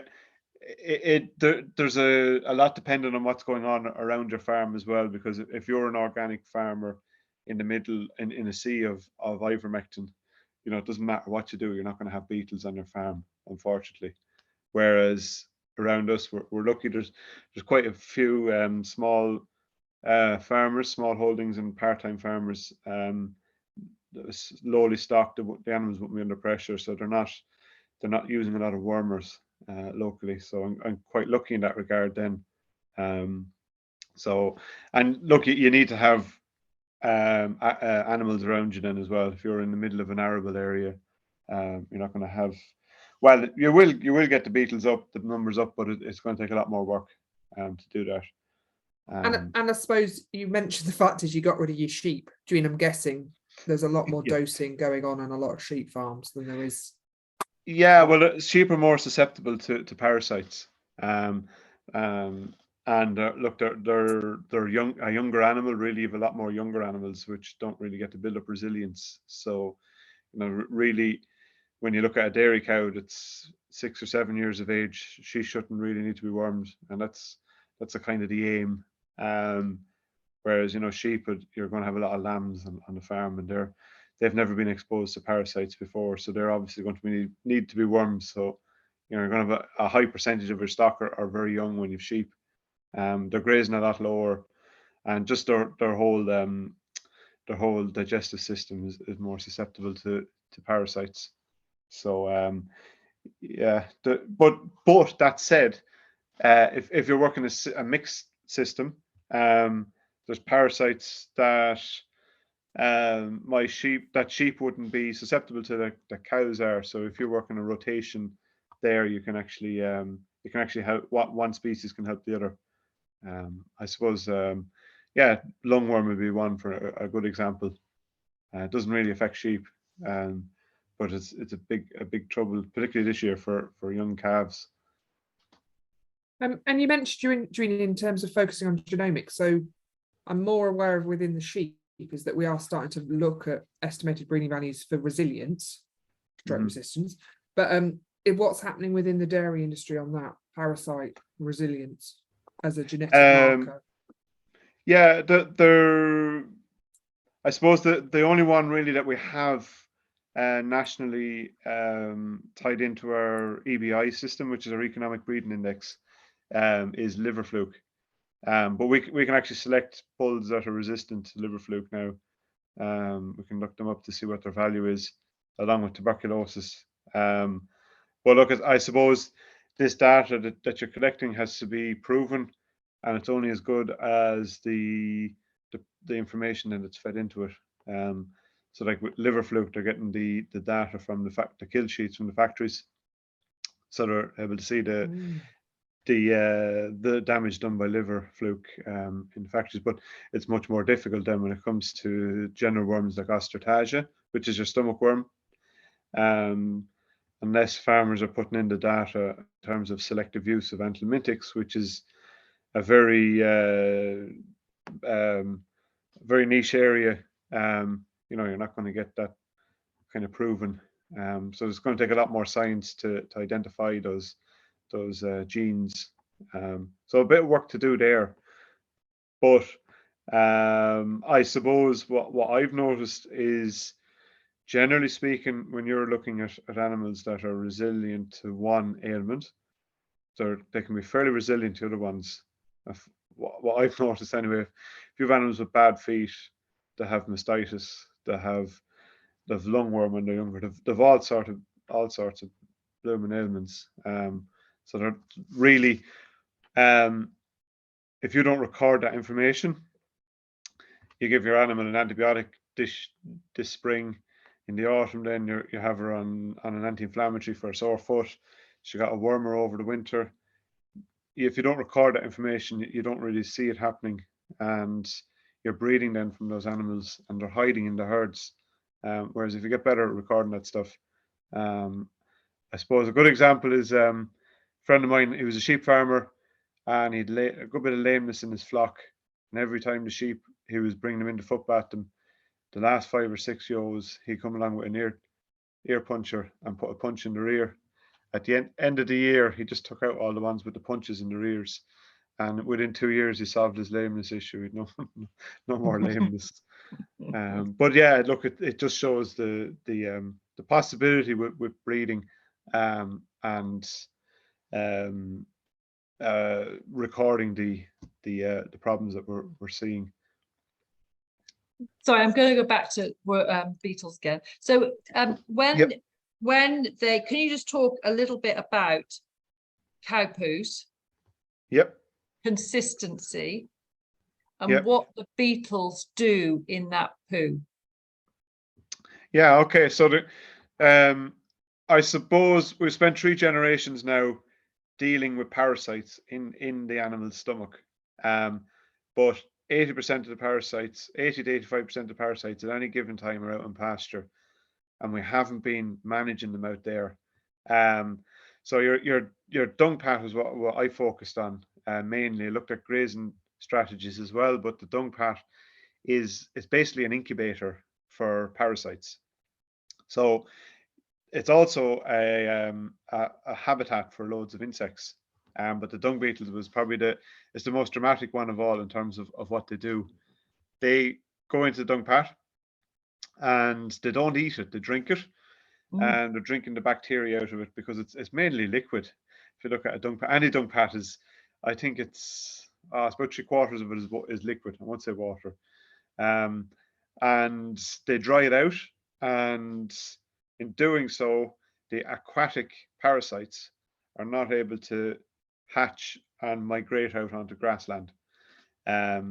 there's a lot dependent on what's going on around your farm as well. Because if you're an organic farmer in the middle in a sea of ivermectin, it doesn't matter what you do, you're not going to have beetles on your farm, unfortunately. Whereas around us, we're lucky. There's quite a few small farmers, small holdings, and part-time farmers. Lowly stocked. The animals won't be under pressure, so they're not using a lot of wormers locally. So I'm quite lucky in that regard. Then, so and look, you need to have animals around you then as well. If you're in the middle of an arable area, you're not going to have. Well, you will get the beetles up, the numbers up, but it's going to take a lot more work to do that. And I suppose you mentioned the fact is you got rid of your sheep. I'm guessing there's a lot more dosing going on a lot of sheep farms than there is. Yeah, well, sheep are more susceptible to parasites. And look, they're a younger animal. Really, you have a lot more younger animals which don't really get to build up resilience. So, really, when you look at a dairy cow that's 6 or 7 years of age, she shouldn't really need to be wormed, and that's a kind of the aim. Whereas sheep, you're going to have a lot of lambs on the farm, and they've never been exposed to parasites before, so they're obviously going to need to be wormed. So you're going to have a high percentage of your stock are very young when you've sheep. They're grazing a lot lower, and just their whole digestive system is more susceptible to parasites. So yeah, but that said, if you're working a mixed system, there's parasites that sheep wouldn't be susceptible to that cows are. So if you're working a rotation there, you can actually help one species can help the other. I suppose yeah, lungworm would be one for a good example. It doesn't really affect sheep, but it's a big trouble, particularly this year for young calves. And you mentioned during in terms of focusing on genomics. So I'm more aware of within the sheep is that we are starting to look at estimated breeding values for resilience, stroke resistance. But what's happening within the dairy industry on that parasite resilience as a genetic marker? Yeah, I suppose the only one really that we have nationally tied into our EBI system, which is our Economic Breeding Index, is liver fluke. But we can actually select bulls that are resistant to liver fluke now. We can look them up to see what their value is, along with tuberculosis. But look, I suppose this data that you're collecting has to be proven, and it's only as good as the information that's fed into it. So like with liver fluke, they're getting the data from the kill sheets from the factories, so they're able to see the damage done by liver fluke in the factories. But it's much more difficult then when it comes to general worms like Ostratagia, which is your stomach worm. Unless farmers are putting in the data in terms of selective use of anthelmintics, which is a very very niche area. You're not going to get that kind of proven. So it's going to take a lot more science to identify those genes. So a bit of work to do there. But I suppose what I've noticed is, generally speaking, when you're looking at animals that are resilient to one ailment, they can be fairly resilient to other ones. What I've noticed anyway, if you have animals with bad feet, that have mastitis, that have lungworm when they're younger, they've all sorts of blooming ailments. So they're really, if you don't record that information, you give your animal an antibiotic this spring. In the autumn, then you have her on an anti-inflammatory for a sore foot. She got a wormer over the winter. If you don't record that information, you don't really see it happening, and you're breeding then from those animals, and they're hiding in the herds. Whereas if you get better at recording that stuff, I suppose a good example is a friend of mine. He was a sheep farmer, and he'd a good bit of lameness in his flock, and every time the sheep, he was bringing them in to foot bath them, the last 5 or 6 ewes, he'd come along with an ear puncher and put a punch in their ear. At the end of the year, he just took out all the ones with the punches in their ears, and within 2 years, he solved his lameness issue. He'd no more lameness. But yeah, look, it just shows the possibility with breeding and recording the problems that we're seeing. Sorry, I'm going to go back to beetles again. So when they, can you just talk a little bit about cow poos? Yep. Consistency and what the beetles do in that poo. Yeah, okay. So I suppose we've spent 3 generations now dealing with parasites in the animal's stomach. But 80% of the parasites, 80 to 85% of the parasites at any given time are out in pasture, and we haven't been managing them out there. So your dung pat is what I focused on mainly. I looked at grazing strategies as well, but the dung pat is basically an incubator for parasites. So it's also a habitat for loads of insects. But the dung beetles was probably the most dramatic one of all in terms of what they do. They go into the dung pat and they don't eat it, they drink it. And they're drinking the bacteria out of it because it's mainly liquid. If you look at a dung pat, any dung pat is, I think it's about 3/4 of it is liquid. I won't say water. And they dry it out, and in doing so, the aquatic parasites are not able to hatch and migrate out onto grassland. I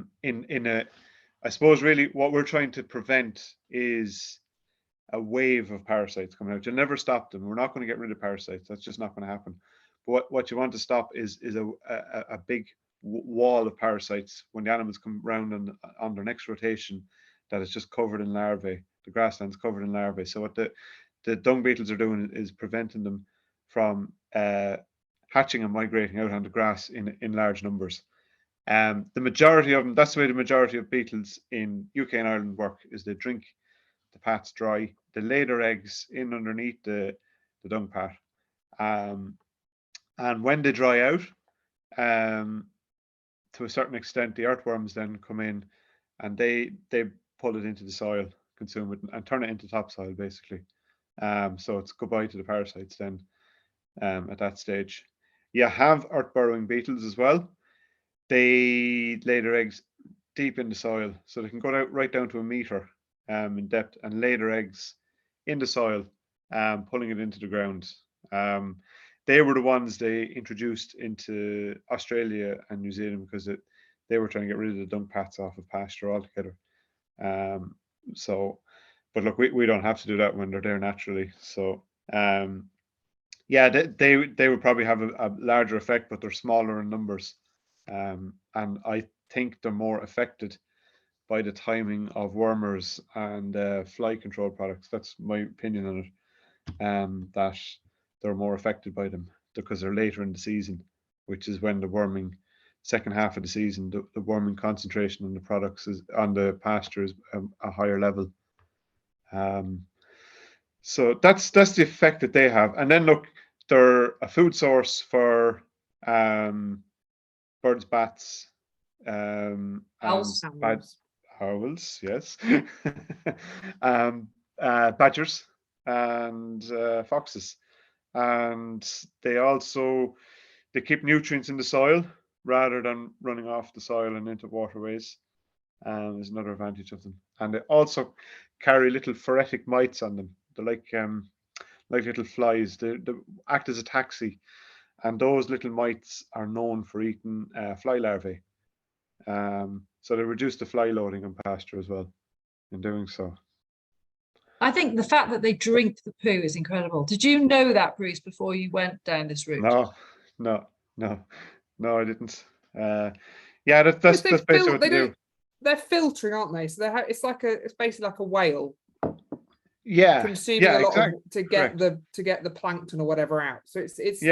suppose really what we're trying to prevent is a wave of parasites coming out. You'll never stop them. We're not going to get rid of parasites. That's just not going to happen. But what you want to stop is a big wall of parasites when the animals come round on their next rotation, that is just covered in larvae. The grassland's covered in larvae. So what the dung beetles are doing is preventing them from hatching and migrating out onto grass in large numbers. The majority of them, that's the way the majority of beetles in UK and Ireland work, is they drink the pats dry, they lay their eggs in underneath the dung pat, And when they dry out, to a certain extent, the earthworms then come in and they pull it into the soil, consume it, and turn it into topsoil, basically. So it's goodbye to the parasites then at that stage. You have earth-burrowing beetles as well. They lay their eggs deep in the soil, so they can go out right down to 1 meter in depth and lay their eggs in the soil, pulling it into the ground. They were the ones they introduced into Australia and New Zealand because they were trying to get rid of the dung pats off of pasture altogether. But look, we don't have to do that when they're there naturally. So yeah, they would probably have a larger effect, but they're smaller in numbers. And I think they're more affected by the timing of wormers and fly control products. That's my opinion on it. That they're more affected by them because they're later in the season, which is when the worming, second half of the season, the worming concentration on the products is on the pasture is a higher level. So that's the effect that they have. And then look, they're a food source for birds, bats, and owls, yes, badgers and foxes. And they keep nutrients in the soil rather than running off the soil and into waterways. There's another advantage of them. And they also carry little phoretic mites on them. They're like little flies. They act as a taxi. And those little mites are known for eating fly larvae. So they reduce the fly loading on pasture as well in doing so. I think the fact that they drink the poo is incredible. Did you know that, Bruce, before you went down this route? No, I didn't. Yeah, that's basically what they do. They're filtering, aren't they? So it's basically like a whale. Yeah, consuming a lot to get the plankton or whatever out. So it's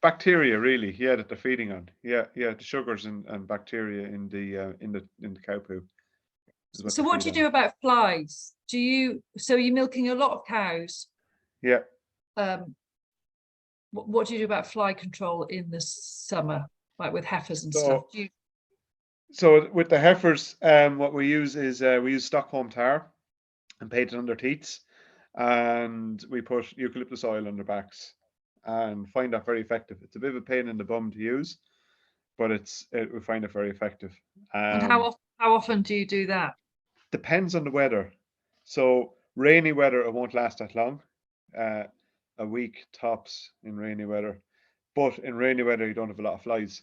bacteria really. Yeah, that they're feeding on. Yeah, the sugars and bacteria in the cow poo. So what do you do about flies? So you're milking a lot of cows? Yeah. What do you do about fly control in the summer, like with heifers and stuff? So with the heifers, what we use is we use Stockholm tar and paint it on their teats, and we put eucalyptus oil on their backs, and find that very effective. It's a bit of a pain in the bum to use, but we find it very effective. And how often do you do that? Depends on the weather. So rainy weather, it won't last that long. A week tops in rainy weather, but in rainy weather you don't have a lot of flies,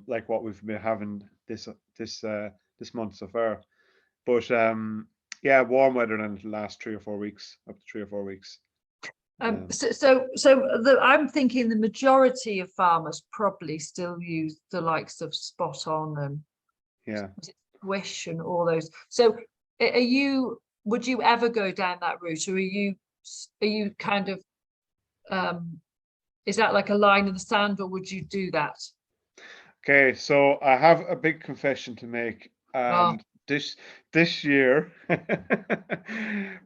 like what we've been having this month so far. But yeah, warm weather, then it'll last 3 or 4 weeks, up to 3 or 4 weeks. I'm thinking the majority of farmers probably still use the likes of Spot On and Wish and all those. So would you ever go down that route, or are you kind of is that like a line in the sand, or would you do that? Okay, so I have a big confession to make. This year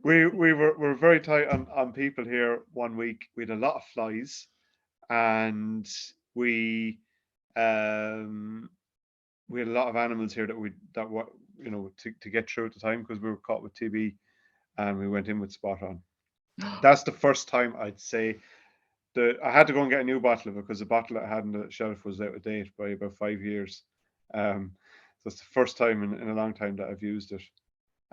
we were very tight on people here one week. We had a lot of flies, and we had a lot of animals here to get through at the time, because we were caught with TB and we went in with Spot On. That's the first time I'd say I had to go and get a new bottle of it, because the bottle I had on the shelf was out of date by about 5 years. So it's the first time in a long time that I've used it,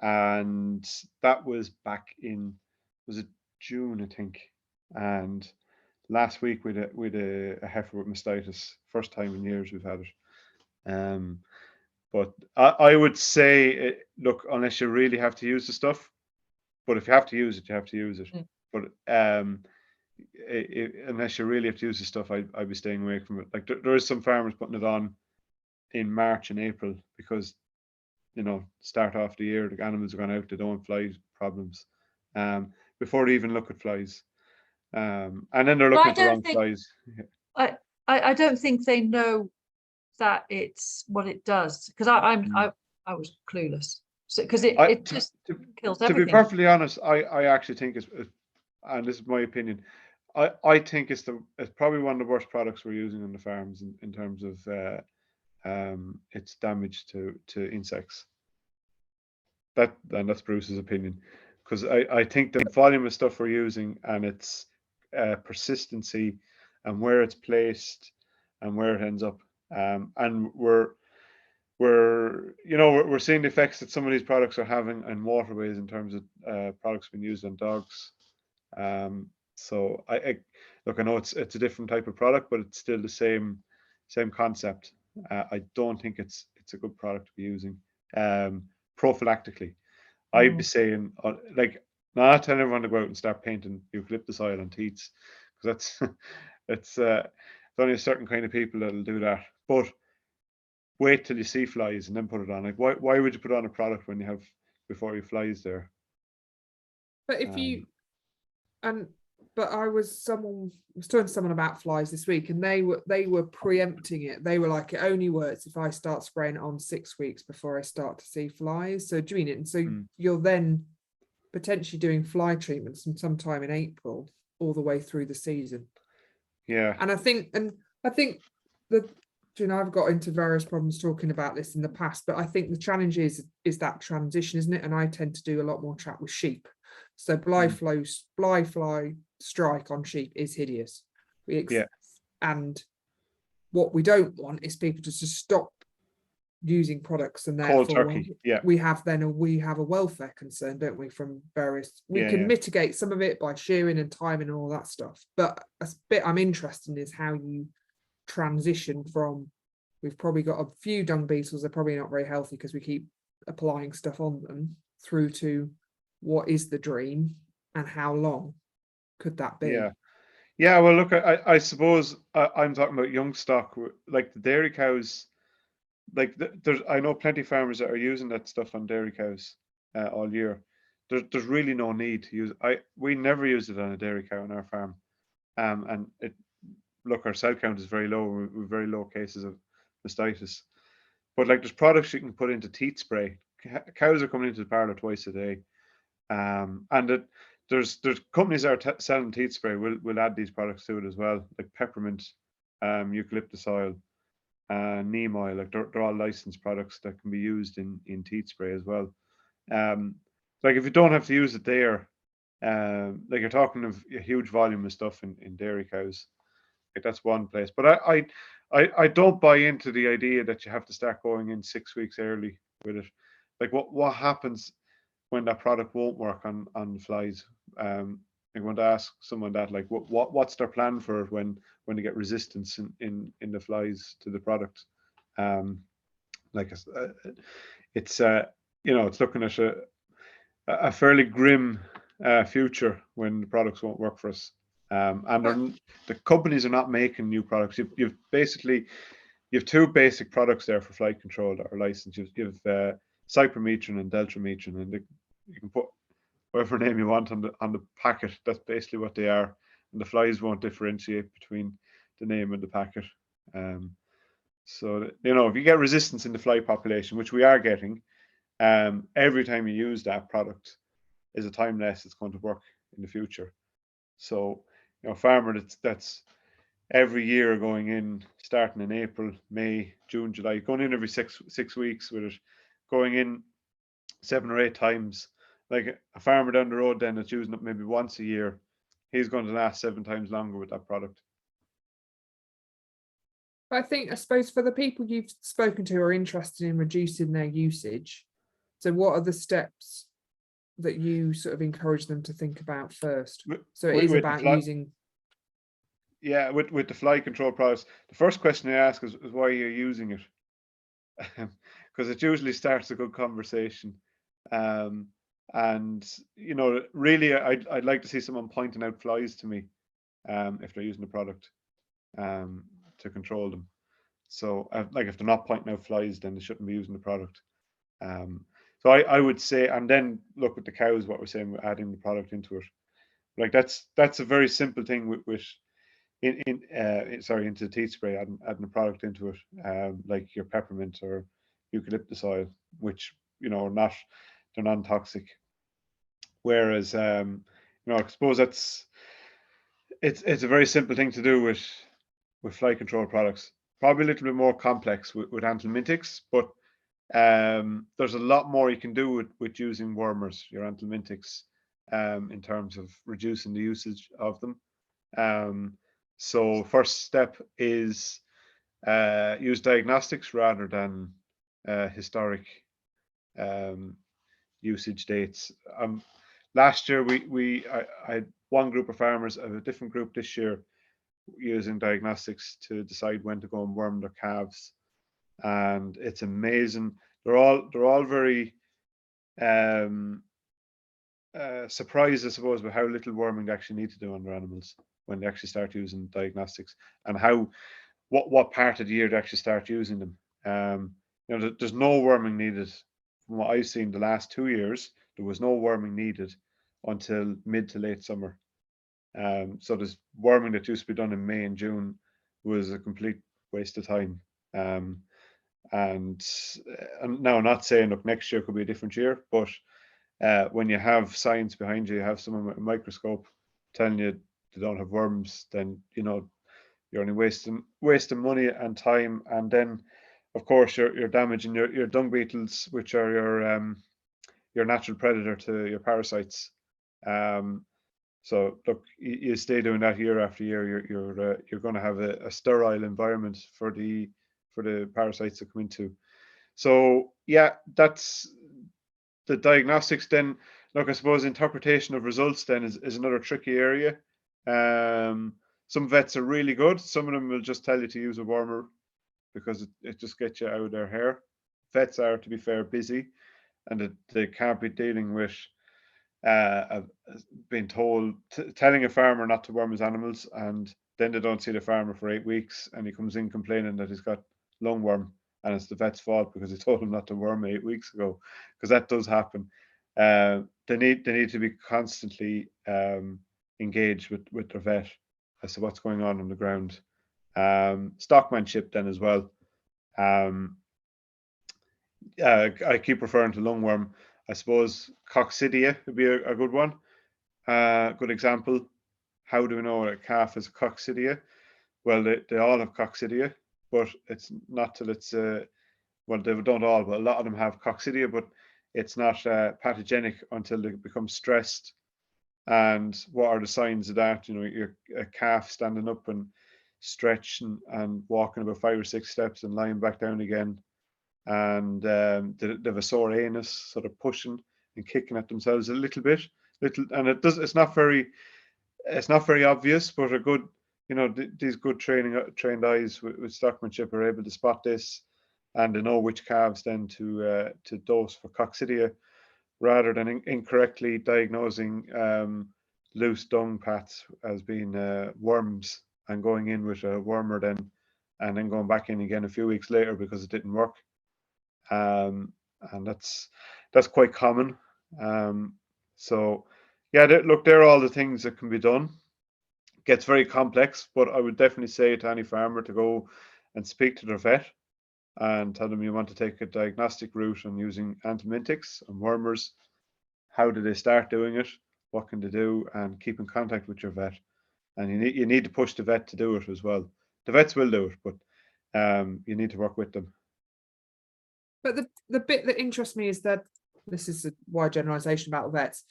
and that was back in, was it June, I think? And last week we had a heifer with mastitis. First time in years we've had it. But I would say, look, unless you really have to use the stuff, but if you have to use it, you have to use it. But unless you really have to use the stuff, I'd be staying away from it. Like there is some farmers putting it on in March and April because, start off the year, the animals are gone out, they don't have fly problems, before they even look at flies. And then they're looking at the wrong flies. I don't think they know that it's what it does, because I was clueless. So because it just kills everything. To be perfectly honest, I actually think it's, and this is my opinion, I think it's probably one of the worst products we're using on the farms in terms of its damage to insects. And that's Bruce's opinion, because I think the volume of stuff we're using and its persistency and where it's placed and where it ends up, and we're seeing the effects that some of these products are having in waterways in terms of products being used on dogs. So I look, I know it's a different type of product, but it's still the same concept. I don't think it's a good product to be using prophylactically. I'd be saying, like, not telling everyone to go out and start painting eucalyptus oil on teats, because it's only a certain kind of people that'll do that. But wait till you see flies and then put it on. Like, why would you put on a product when you have before you flies there? But if you but I was talking to someone about flies this week, and they were preempting it. They were like, it only works if I start spraying it on 6 weeks before I start to see flies. So doing it, and so you're then potentially doing fly treatments from sometime in April all the way through the season. Yeah. And I think that, you know, I've got into various problems talking about this in the past, but I think the challenge is that transition, isn't it? And I tend to do a lot more chat with sheep. So fly strike on sheep is hideous. And what we don't want is people to just stop using products, and cold therefore turkey. we have a welfare concern, don't we, from various. We can mitigate some of it by shearing and timing and all that stuff. But a bit I'm interested in is how you transition from, we've probably got a few dung beetles, they're probably not very healthy because we keep applying stuff on them, through to what is the dream and how long could that be? Yeah, well, look, I suppose I'm talking about young stock, like the dairy cows. Like I know plenty of farmers that are using that stuff on dairy cows all year. There's really no need to use. We never use it on a dairy cow on our farm, and our cell count is very low. We've very low cases of mastitis. But like, there's products you can put into teat spray. Cows are coming into the parlour twice a day, and there's companies that are selling teat spray. Will add these products to it as well, like peppermint, eucalyptus oil, neem oil. Like, they're all licensed products that can be used in teat spray as well. Like, if you don't have to use it there, like, you're talking of a huge volume of stuff in dairy cows. Like, that's one place. But I don't buy into the idea that you have to start going in 6 weeks early with it. Like, what happens when that product won't work on the flies? I want to ask someone that, like, what's their plan for it when they get resistance in the flies to the product? Like, it's it's looking at a fairly grim future when the products won't work for us. And the companies are not making new products. You have two basic products there for fly control that are licensed. You've cypermethrin and deltametrin, and you can put whatever name you want on the packet. That's basically what they are, and the flies won't differentiate between the name and the packet. So if you get resistance in the fly population, which we are getting, every time you use that product is a time less it's going to work in the future. So, farmer that's every year going in, starting in April, May, June, July, going in every six weeks with it, going in 7 or 8 times. Like, a farmer down the road then that's using it maybe once a year, he's going to last 7 times longer with that product. But I suppose for the people you've spoken to who are interested in reducing their usage, so what are the steps that you sort of encourage them to think about first? So it is about using. Yeah, with the fly control products, the first question I ask is why you're using it, because it usually starts a good conversation. And really, I'd like to see someone pointing out flies to me, if they're using the product, to control them. So, like, if they're not pointing out flies, then they shouldn't be using the product. So I would say, and then look with the cows, what we're saying, we're adding the product into it. Like, that's a very simple thing into teat spray, adding a product into it, like your peppermint or eucalyptus oil, which they're non-toxic. Whereas I suppose it's a very simple thing to do with fly control products. Probably a little bit more complex with anthelmintics, but there's a lot more you can do with using wormers, your anthelmintics, in terms of reducing the usage of them. So first step is use diagnostics rather than historic usage dates. Last year I had one group of farmers, I have a different group this year, using diagnostics to decide when to go and worm their calves, and it's amazing. They're all very surprised, I suppose, by how little worming they actually need to do on their animals when they actually start using diagnostics, and how what part of the year they actually start using them. There's no worming needed. From what I've seen the last 2 years, there was no worming needed until mid to late summer. So there's worming that used to be done in May and June was a complete waste of time. And now, I'm not saying, look, next year could be a different year, but when you have science behind you, you have someone with a microscope telling you they don't have worms, then you're only wasting money and time, and then of course you're damaging your dung beetles, which are your natural predator to your parasites. So look, you stay doing that year after year, you're going to have a sterile environment for the parasites to come into. So yeah, that's the diagnostics. Then look, I suppose interpretation of results then is another tricky area. Some vets are really good. Some of them will just tell you to use a wormer because it just gets you out of their hair. Vets are, to be fair, busy, and they can't be dealing with being told, telling a farmer not to worm his animals, and then they don't see the farmer for 8 weeks, and he comes in complaining that he's got lungworm, and it's the vet's fault because he told him not to worm 8 weeks ago, because that does happen. They need to be constantly engaged with their vet as to what's going on the ground. Stockmanship then as well. I keep referring to lungworm. I suppose coccidia would be a good one. Good example. How do we know a calf is coccidia? Well, they all have coccidia, but it's not till it's well, they don't all, but a lot of them have coccidia, but it's not pathogenic until they become stressed. And what are the signs of that? Your a calf standing up and stretching and walking about 5 or 6 steps and lying back down again, and they have a sore anus, sort of pushing and kicking at themselves a little bit, and it's not very obvious, but a good, these good trained eyes with stockmanship are able to spot this, and they know which calves then to dose for coccidia, rather than incorrectly diagnosing loose dung paths as being worms and going in with a wormer then, and then going back in again a few weeks later because it didn't work. And that's quite common. So yeah, look, they're all the things that can be done. It gets very complex, but I would definitely say to any farmer to go and speak to their vet and tell them you want to take a diagnostic route on using anthelmintics and wormers. How do they start doing it? What can they do? And keep in contact with your vet. And you need to push the vet to do it as well. The vets will do it, but you need to work with them. But the bit that interests me is that, this is a wide generalization about vets,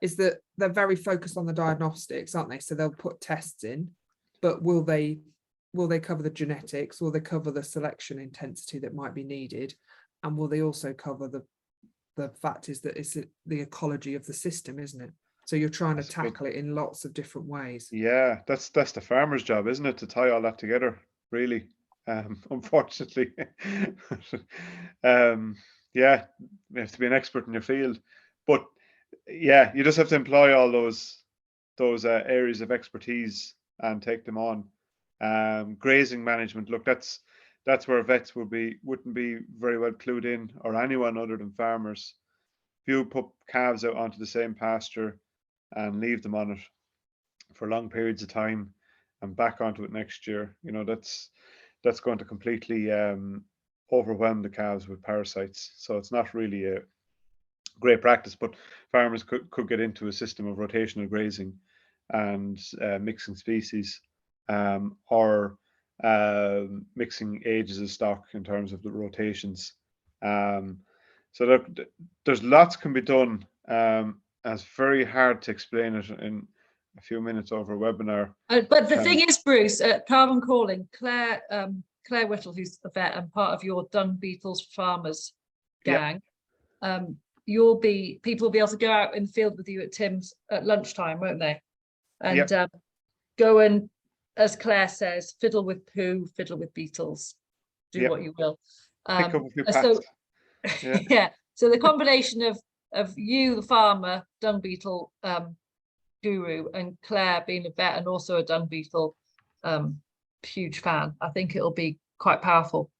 is that they're very focused on the diagnostics, aren't they? So they'll put tests in, but will they cover the genetics? Will they cover the selection intensity that might be needed? And will they also cover the fact is that it's the ecology of the system, isn't it? So you're trying to tackle it in lots of different ways. Yeah, that's the farmer's job, isn't it, to tie all that together, really. Unfortunately. Yeah, you have to be an expert in your field, but yeah, you just have to employ all those areas of expertise and take them on. Grazing management, look, that's where vets wouldn't be very well clued in, or anyone other than farmers. If you put calves out onto the same pasture and leave them on it for long periods of time and back onto it next year, that's going to completely overwhelm the calves with parasites. So it's not really a great practice, but farmers could get into a system of rotational grazing and mixing species, or mixing ages of stock in terms of the rotations. So there's lots can be done. It's very hard to explain it in a few minutes over a webinar. But the thing is, Bruce, at Carbon Calling, Claire Whittle, who's a vet and part of your Dung Beetles farmers gang, people will be able to go out in the field with you at Tim's at lunchtime, won't they? And go and, as Claire says, fiddle with poo, fiddle with beetles, do what you will. Pick up a few pats. So so the combination of you, the farmer, dung beetle guru, and Claire being a vet and also a dung beetle huge fan, I think it'll be quite powerful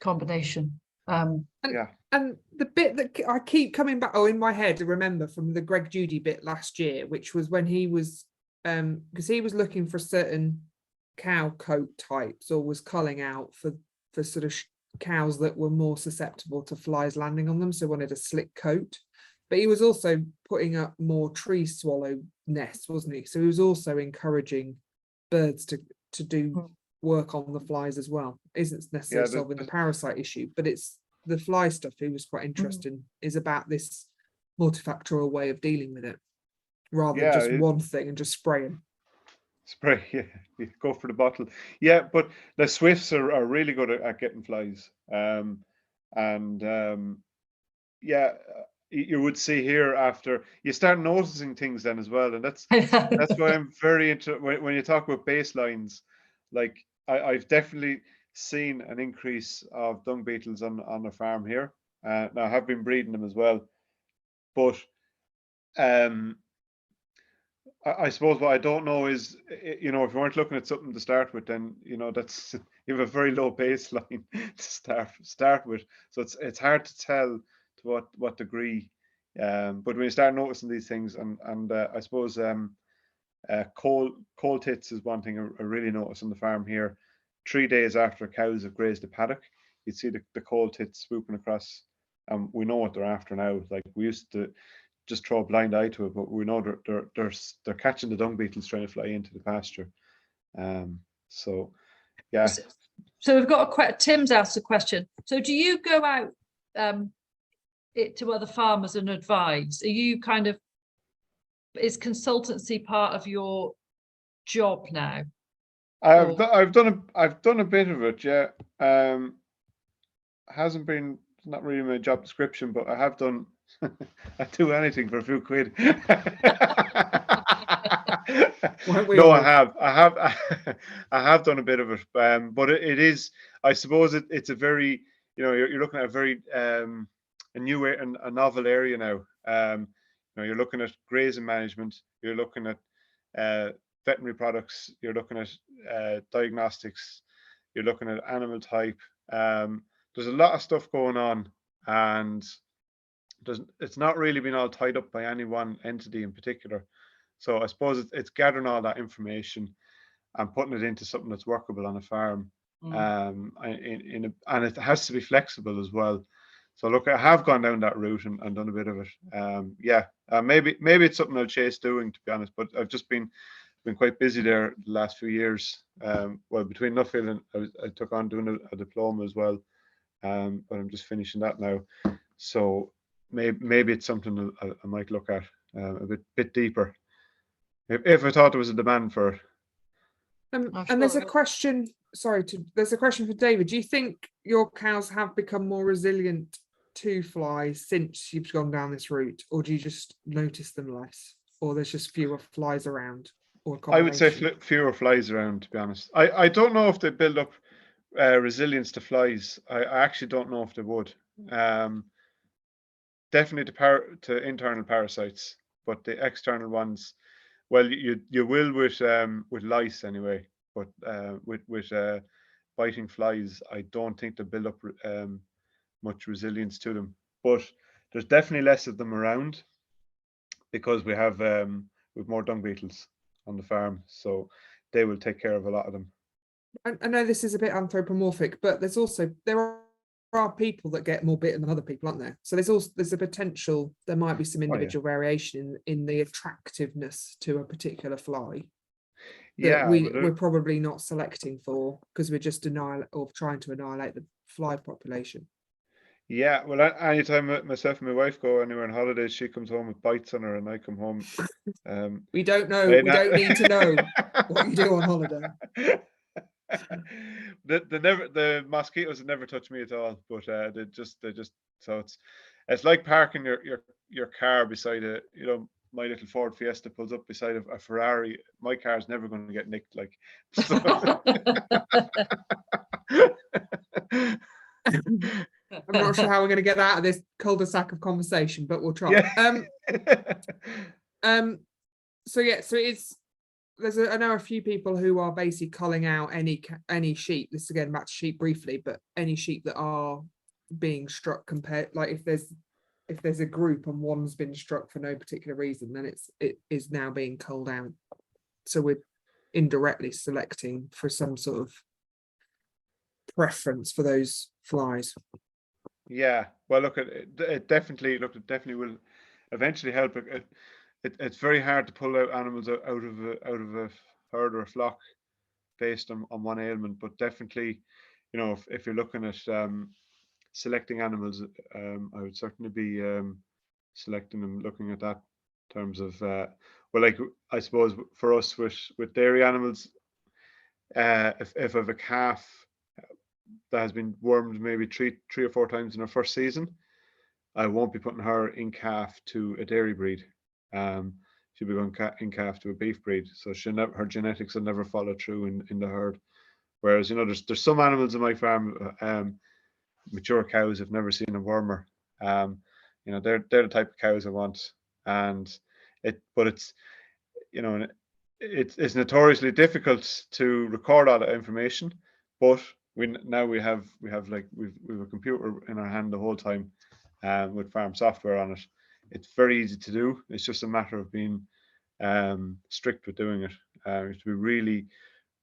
combination. And the bit that I keep coming back, in my head, I remember from the Greg Judy bit last year, which was when he was, because he was looking for certain cow coat types, or was culling out for sort of cows that were more susceptible to flies landing on them, so wanted a slick coat. But he was also putting up more tree swallow nests, wasn't he? So he was also encouraging birds to do work on the flies as well. Isn't necessarily solving the parasite issue, but it's the fly stuff he was quite interested in, is about this multifactorial way of dealing with it, rather than just one thing and just spraying. Spray, go for the bottle. But the swifts are really good at getting flies. You would see here after you start noticing things then as well, and that's why I'm very into when you talk about baselines. Like I've definitely seen an increase of dung beetles on the farm here. Now I have been breeding them as well, but I suppose what I don't know is, if you weren't looking at something to start with, then that's you have a very low baseline to start with. So it's hard to tell to what degree. But when you start noticing these things, and I suppose cold tits is one thing I really notice on the farm here. 3 days after cows have grazed the paddock, you'd see the cold tits swooping across. We know what they're after now. Like we used to just throw a blind eye to it, but we know they're catching the dung beetles trying to fly into the pasture. So we've got Tim's asked a question. So do you go out to other farmers and advise? Are you is consultancy part of your job now? I've done a bit of it, it's not really my job description, but I have done. I do anything for a few quid. No, I have done a bit of it, but it is. I suppose it's a very, you're looking at a very a novel area now. You're looking at grazing management. You're looking at veterinary products. You're looking at diagnostics. You're looking at animal type. There's a lot of stuff going on, and it's not really been all tied up by any one entity in particular. So I suppose it's gathering all that information and putting it into something that's workable on a farm. And it has to be flexible as well. So look, I have gone down that route and done a bit of it. Maybe it's something I'll chase doing, to be honest. But I've just been quite busy there the last few years. Between Nuffield and I took on doing a diploma as well. But I'm just finishing that now. So maybe it's something I might look at a bit deeper if I thought there was a demand for it. And there's a question. There's a question for David. Do you think your cows have become more resilient to flies since you've gone down this route, or do you just notice them less, or there's just fewer flies around? Or I would say fewer flies around, to be honest. I don't know if they build up resilience to flies. I actually don't know if they would. Definitely to internal parasites, but the external ones, well, you will with lice anyway. But with biting flies, I don't think they build up much resilience to them. But there's definitely less of them around because we have more dung beetles on the farm, so they will take care of a lot of them. I know this is a bit anthropomorphic, but there are people that get more bitten than other people, aren't there? So there's a potential there might be some individual variation in the attractiveness to a particular fly that we're probably not selecting for because we're just trying to annihilate the fly population. Yeah, well, anytime myself and my wife go anywhere on holidays, she comes home with bites on her, and I come home. We don't know. We don't need to know what you do on holiday. The mosquitoes have never touched me at all, but they just so it's like parking your car beside my little Ford Fiesta pulls up beside a Ferrari. My car's never going to get nicked, like. So. I'm not sure how we're going to get out of this cul-de-sac of conversation, but we'll try. Yeah. So it's I know a few people who are basically culling out any sheep. This again back to sheep briefly, but any sheep that are being struck compared, like if there's a group and one's been struck for no particular reason, then it is now being culled out. So we're indirectly selecting for some sort of preference for those flies. Yeah, well, look, it definitely will eventually help. It's very hard to pull out animals out of a herd or a flock based on one ailment, but definitely, if you're looking at selecting animals, I would certainly be selecting them, looking at that in terms of well, like I suppose for us with dairy animals, if I have a calf that has been wormed maybe three or four times in her first season, I won't be putting her in calf to a dairy breed. She'll be going in calf to a beef breed, so her genetics will never follow through in the herd. Whereas there's some animals in my farm, mature cows, have never seen a wormer. They're the type of cows I want, and it's notoriously difficult to record all that information, but we have a computer in our hand the whole time, with farm software on it. It's very easy to do. It's just a matter of being strict with doing it. You have to be really,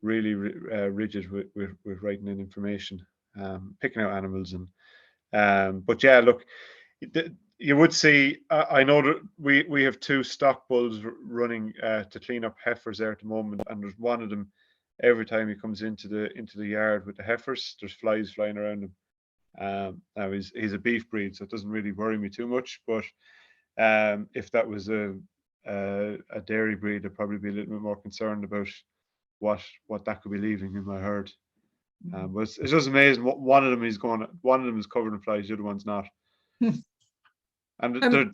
really rigid with writing in information, picking out animals, and but yeah, look, you would see. I know that we have 2 stock bulls running to clean up heifers there at the moment, and there's one of them. Every time he comes into the yard with the heifers, there's flies flying around him. Now he's a beef breed, so it doesn't really worry me too much. But if that was a dairy breed, I'd probably be a little bit more concerned about what that could be leaving in my herd. But it's just amazing. One of them is covered in flies, the other one's not, and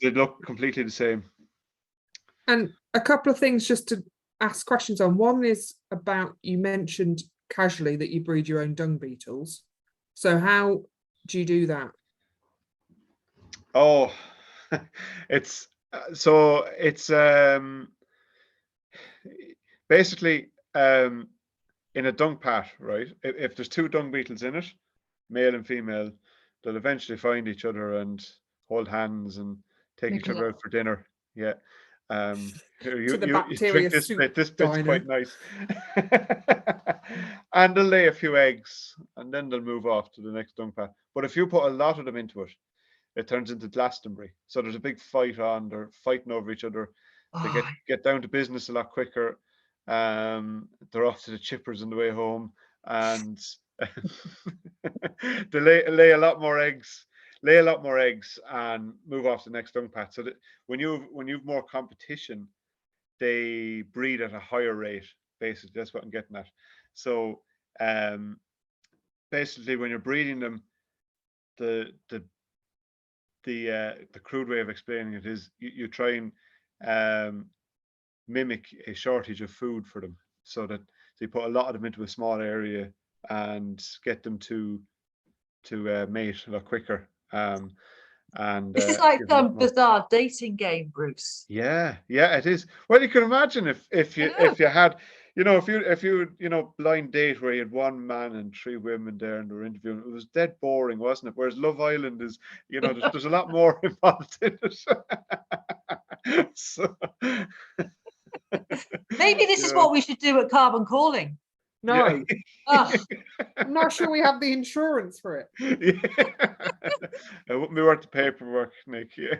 they look completely the same. And a couple of things just to ask questions on. One is about, you mentioned casually that you breed your own dung beetles. So how do you do that? Oh, it's basically in a dung pat, right? If there's 2 dung beetles in it, male and female, they'll eventually find each other and hold hands and take each other out for dinner. Yeah. You drink this bit. This bit's quite nice. And they'll lay a few eggs, and then they'll move off to the next dung pat. But if you put a lot of them into it, it turns into Glastonbury. So there's a big fight on. They're fighting over each other. They get down to business a lot quicker. They're off to the chippers on the way home, and they lay a lot more eggs. Lay a lot more eggs and move off to the next dung pat. So that when you've more competition, they breed at a higher rate. Basically, that's what I'm getting at. So, basically, when you're breeding them, the crude way of explaining it is you try and mimic a shortage of food for them, so that they put a lot of them into a small area and get them to mate a lot quicker. And this is like some bizarre dating game, Bruce. Yeah, it is. Well, you can imagine if you had, if you blind date where you had 1 man and 3 women there and they were interviewing, it was dead boring, wasn't it? Whereas Love Island is, there's a lot more involved in it. So maybe this is what we should do at Carbon Calling. No, Oh, I'm not sure we have the insurance for it. It wouldn't be worth the paperwork, Nick. Yeah.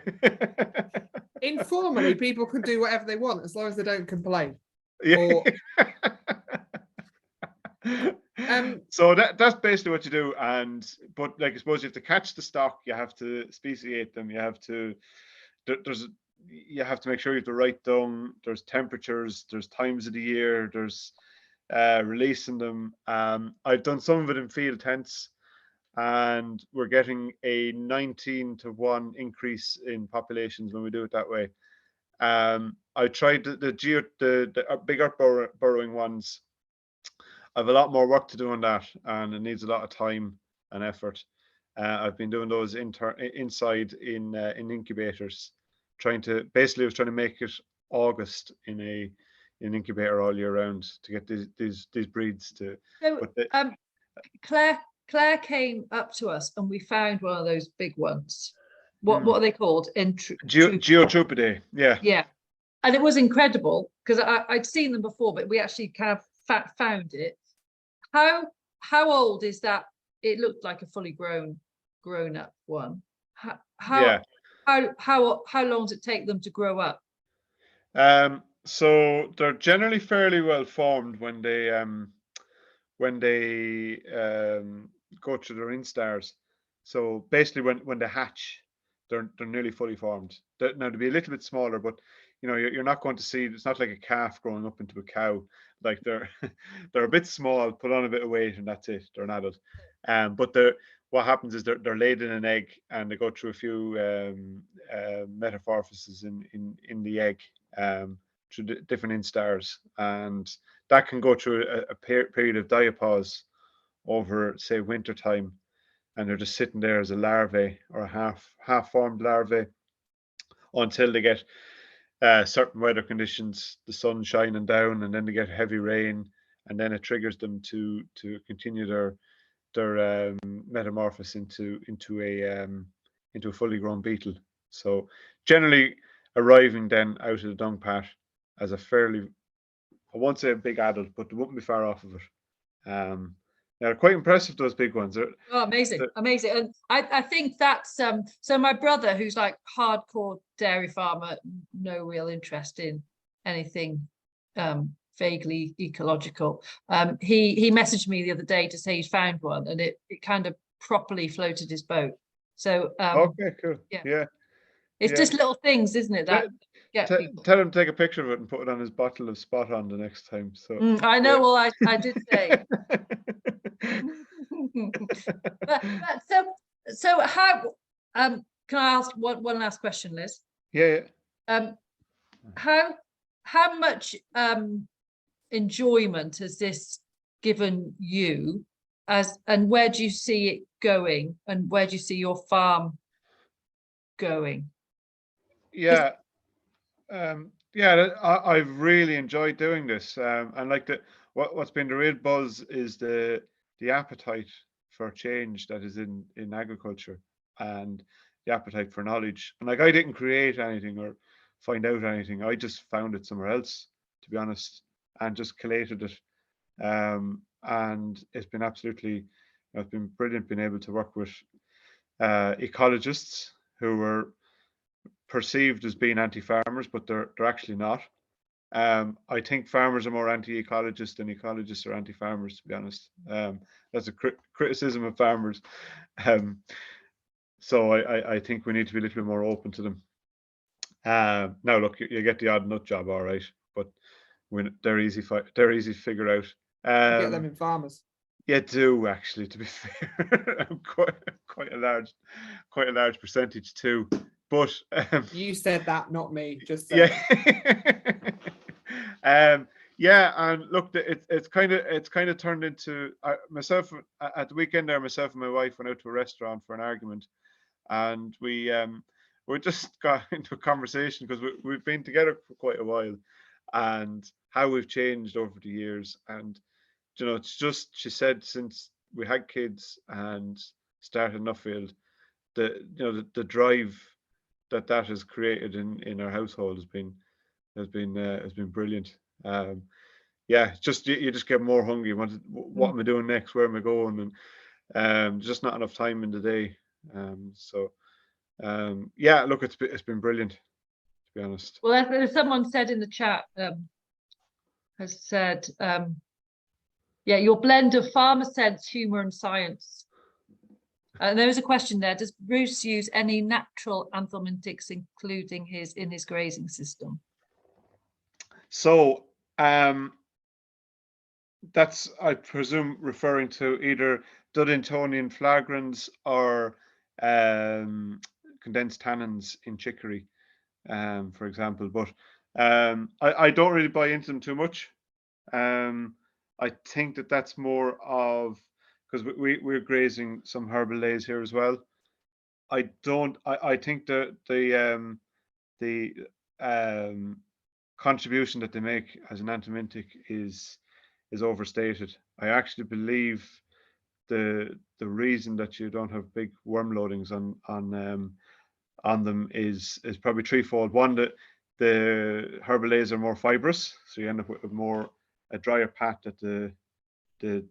Informally, people can do whatever they want as long as they don't complain. Yeah. Or So that's basically what you do, but like I suppose you have to catch the stock, you have to speciate them, you have to you have to make sure you have the right dung. There's temperatures, there's times of the year, there's releasing them. I've done some of it in field tents, and we're getting a 19-to-1 increase in populations when we do it that way. I tried the big earth burrowing ones. I have a lot more work to do on that, and it needs a lot of time and effort. I've been doing those inside in incubators, I was trying to make it August in an incubator all year round to get these breeds to. so, But the, Claire came up to us and we found one of those big ones. What are they called? Geotrupidae, yeah. Yeah, and it was incredible because I'd seen them before, but we actually kind of found it. How old is that? It looked like a fully grown up one. How long does it take them to grow up? So they're generally fairly well formed when they go through their instars. So basically, when they hatch, they're nearly fully formed. Now they'll be a little bit smaller, but you're not going to see. It's not like a calf growing up into a cow. Like they're they're a bit small, put on a bit of weight, and that's it. They're an adult. But what happens is they're laid in an egg, and they go through a few metamorphoses in the egg, through different instars, and that can go through a period of diapause over, say, winter time, and they're just sitting there as a larvae or a half formed larvae until they get certain weather conditions, the sun shining down, and then they get heavy rain, and then it triggers them to continue their metamorphosis into a fully grown beetle. So generally arriving then out of the dung pat as a fairly, I won't say a big adult, but they wouldn't be far off of it. They're quite impressive, those big ones. Oh, amazing. And I think that's so my brother, who's like hardcore dairy farmer, no real interest in anything vaguely ecological. He messaged me the other day to say he's found one, and it kind of properly floated his boat. So okay, cool. Yeah. It's just little things, isn't it, that get people. Tell him to take a picture of it and put it on his bottle of Spot On the next time. So I know. Well, I did say. but so how can I ask one last question, Liz? Yeah. How much enjoyment has this given you, and where do you see it going, and where do you see your farm going? Yeah. I've really enjoyed doing this, and like what's been the real buzz is the appetite for change that is in agriculture, and the appetite for knowledge. And like, I didn't create anything or find out anything. I just found it somewhere else, to be honest, and just collated it. And it's been absolutely, it's been brilliant being able to work with ecologists who were perceived as being anti-farmers, but they're actually not. I think farmers are more anti-ecologists than ecologists are anti-farmers, to be honest. That's a criticism of farmers. So I think we need to be a little bit more open to them. Now, look, you get the odd nut job, all right, but they're easy to figure out. Get them in farmers. Yeah, do actually, to be fair. quite a large percentage too. But you said that, not me. Just saying. Yeah. And look, it's kind of turned into myself at the weekend there. Myself and my wife went out to a restaurant for an argument, and we just got into a conversation because we've been together for quite a while, and how we've changed over the years. And it's just, she said, since we had kids and started Nuffield, the drive that has created in our household has been brilliant. yeah, just you just get more hungry. What am I doing next? Where am I going? And just not enough time in the day. Yeah, look, it's been brilliant, to be honest. Well, as someone said in the chat, has said, yeah, your blend of farmer sense, humour and science. And there is a question there. Does Bruce use any natural anthelmintics, including in his grazing system? So that's, I presume, referring to either Dudintonian flagrans or condensed tannins in chicory, for example. But I don't really buy into them too much. I think that's more of, because we're grazing some herbal lays here as well. I think the contribution that they make as an anthelmintic is overstated. I actually believe the reason that you don't have big worm loadings on them is probably threefold. One, that the herbal lays are more fibrous, so you end up with a drier pat that the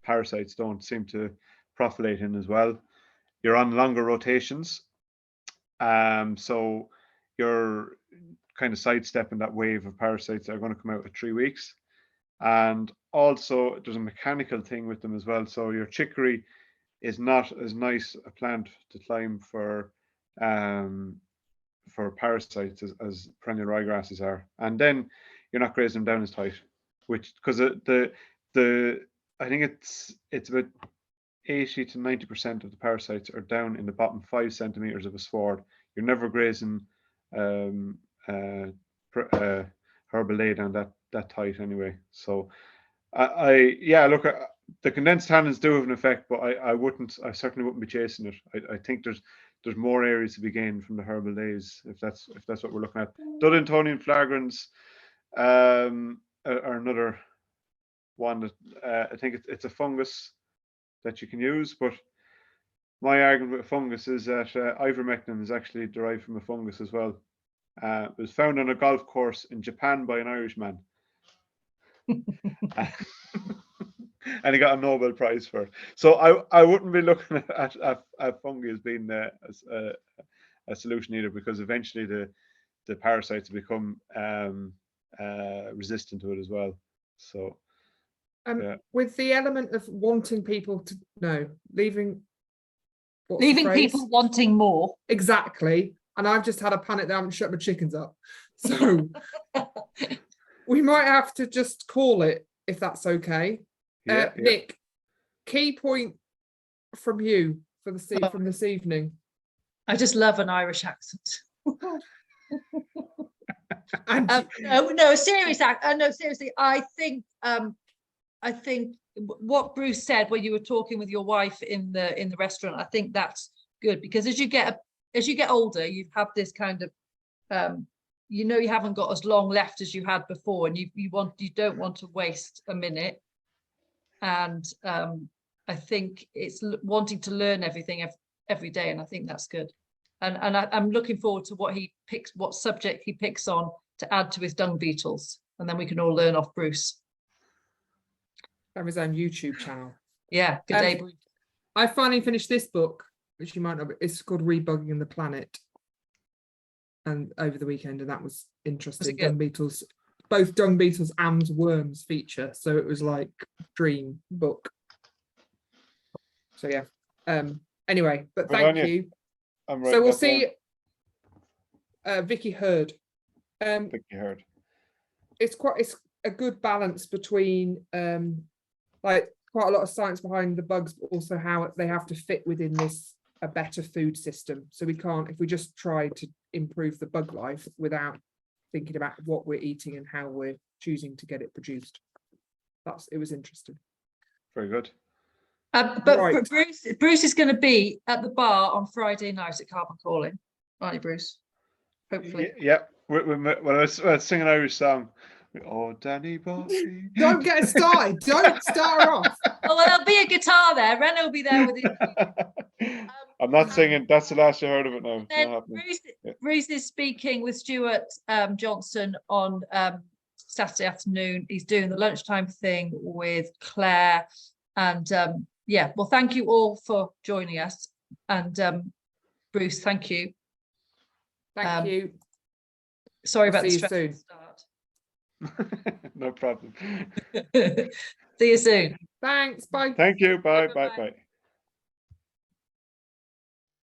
parasites don't seem to profilate in as well. You're on longer rotations, so you're kind of sidestepping that wave of parasites that are going to come out at 3 weeks. And also there's a mechanical thing with them as well. So your chicory is not as nice a plant to climb for parasites as perennial ryegrasses are. And then you're not grazing them down as tight, which, because the I think it's about 80 to 90% of the parasites are down in the bottom 5 centimeters of a sward. You're never grazing herbal lay down that tight anyway. So yeah, look, the condensed tannins do have an effect, but I certainly wouldn't be chasing it. I think there's more areas to be gained from the herbal lays, if that's what we're looking at. Dudintonian flagrans are another one that I think it's a fungus that you can use, but my argument with fungus is that ivermectin is actually derived from a fungus as well. It was found on a golf course in Japan by an Irishman. And he got a Nobel Prize for it. So I wouldn't be looking at fungi as being a solution either, because eventually the parasites become resistant to it as well. So yeah. With the element of wanting people to leaving people wanting more. Exactly. And I've just had a panic that I haven't shut my chickens up. So we might have to just call it, if that's okay. Yeah, Nick, key point from you from this evening. I just love an Irish accent. No, serious accent. No, seriously. I think what Bruce said when you were talking with your wife in the restaurant, I think that's good, because as you get older, you have this kind of you haven't got as long left as you had before, and you don't want to waste a minute. And I think it's wanting to learn everything every day, and I think that's good. And I'm looking forward to what subject he picks on to add to his dung beetles, and then we can all learn off Bruce. Have his own YouTube channel. Yeah, good day, Bruce. I finally finished this book, which you might not. It's called Rebugging the Planet, and over the weekend, and that was interesting. Dung beetles, both dung beetles and worms feature, so it was like dream book. So yeah. Anyway, but thank you. So we'll see. Vicky Hurd. Vicky Hurd. It's a good balance between like quite a lot of science behind the bugs, but also how they have to fit within a better food system. So we can't, if we just try to improve the bug life without thinking about what we're eating and how we're choosing to get it produced. It was interesting. Very good. But Bruce is going to be at the bar on Friday night at Carbon Calling, aren't you, Bruce? Hopefully. Yeah. Let's sing an Irish song. Oh, Danny Bobby. Don't get us started. Don't start off. Oh, well, there'll be a guitar there. Ren will be there with him. I'm not singing. That's the last I heard of it now. Bruce is speaking with Stuart Johnson on Saturday afternoon. He's doing the lunchtime thing with Claire. And yeah, well, thank you all for joining us. And Bruce, thank you. Thank you. Sorry I'll about the see you stressful soon. start. No problem. See you soon. Thanks. Bye. Thank you. Bye. Bye, Bye. bye. Bye.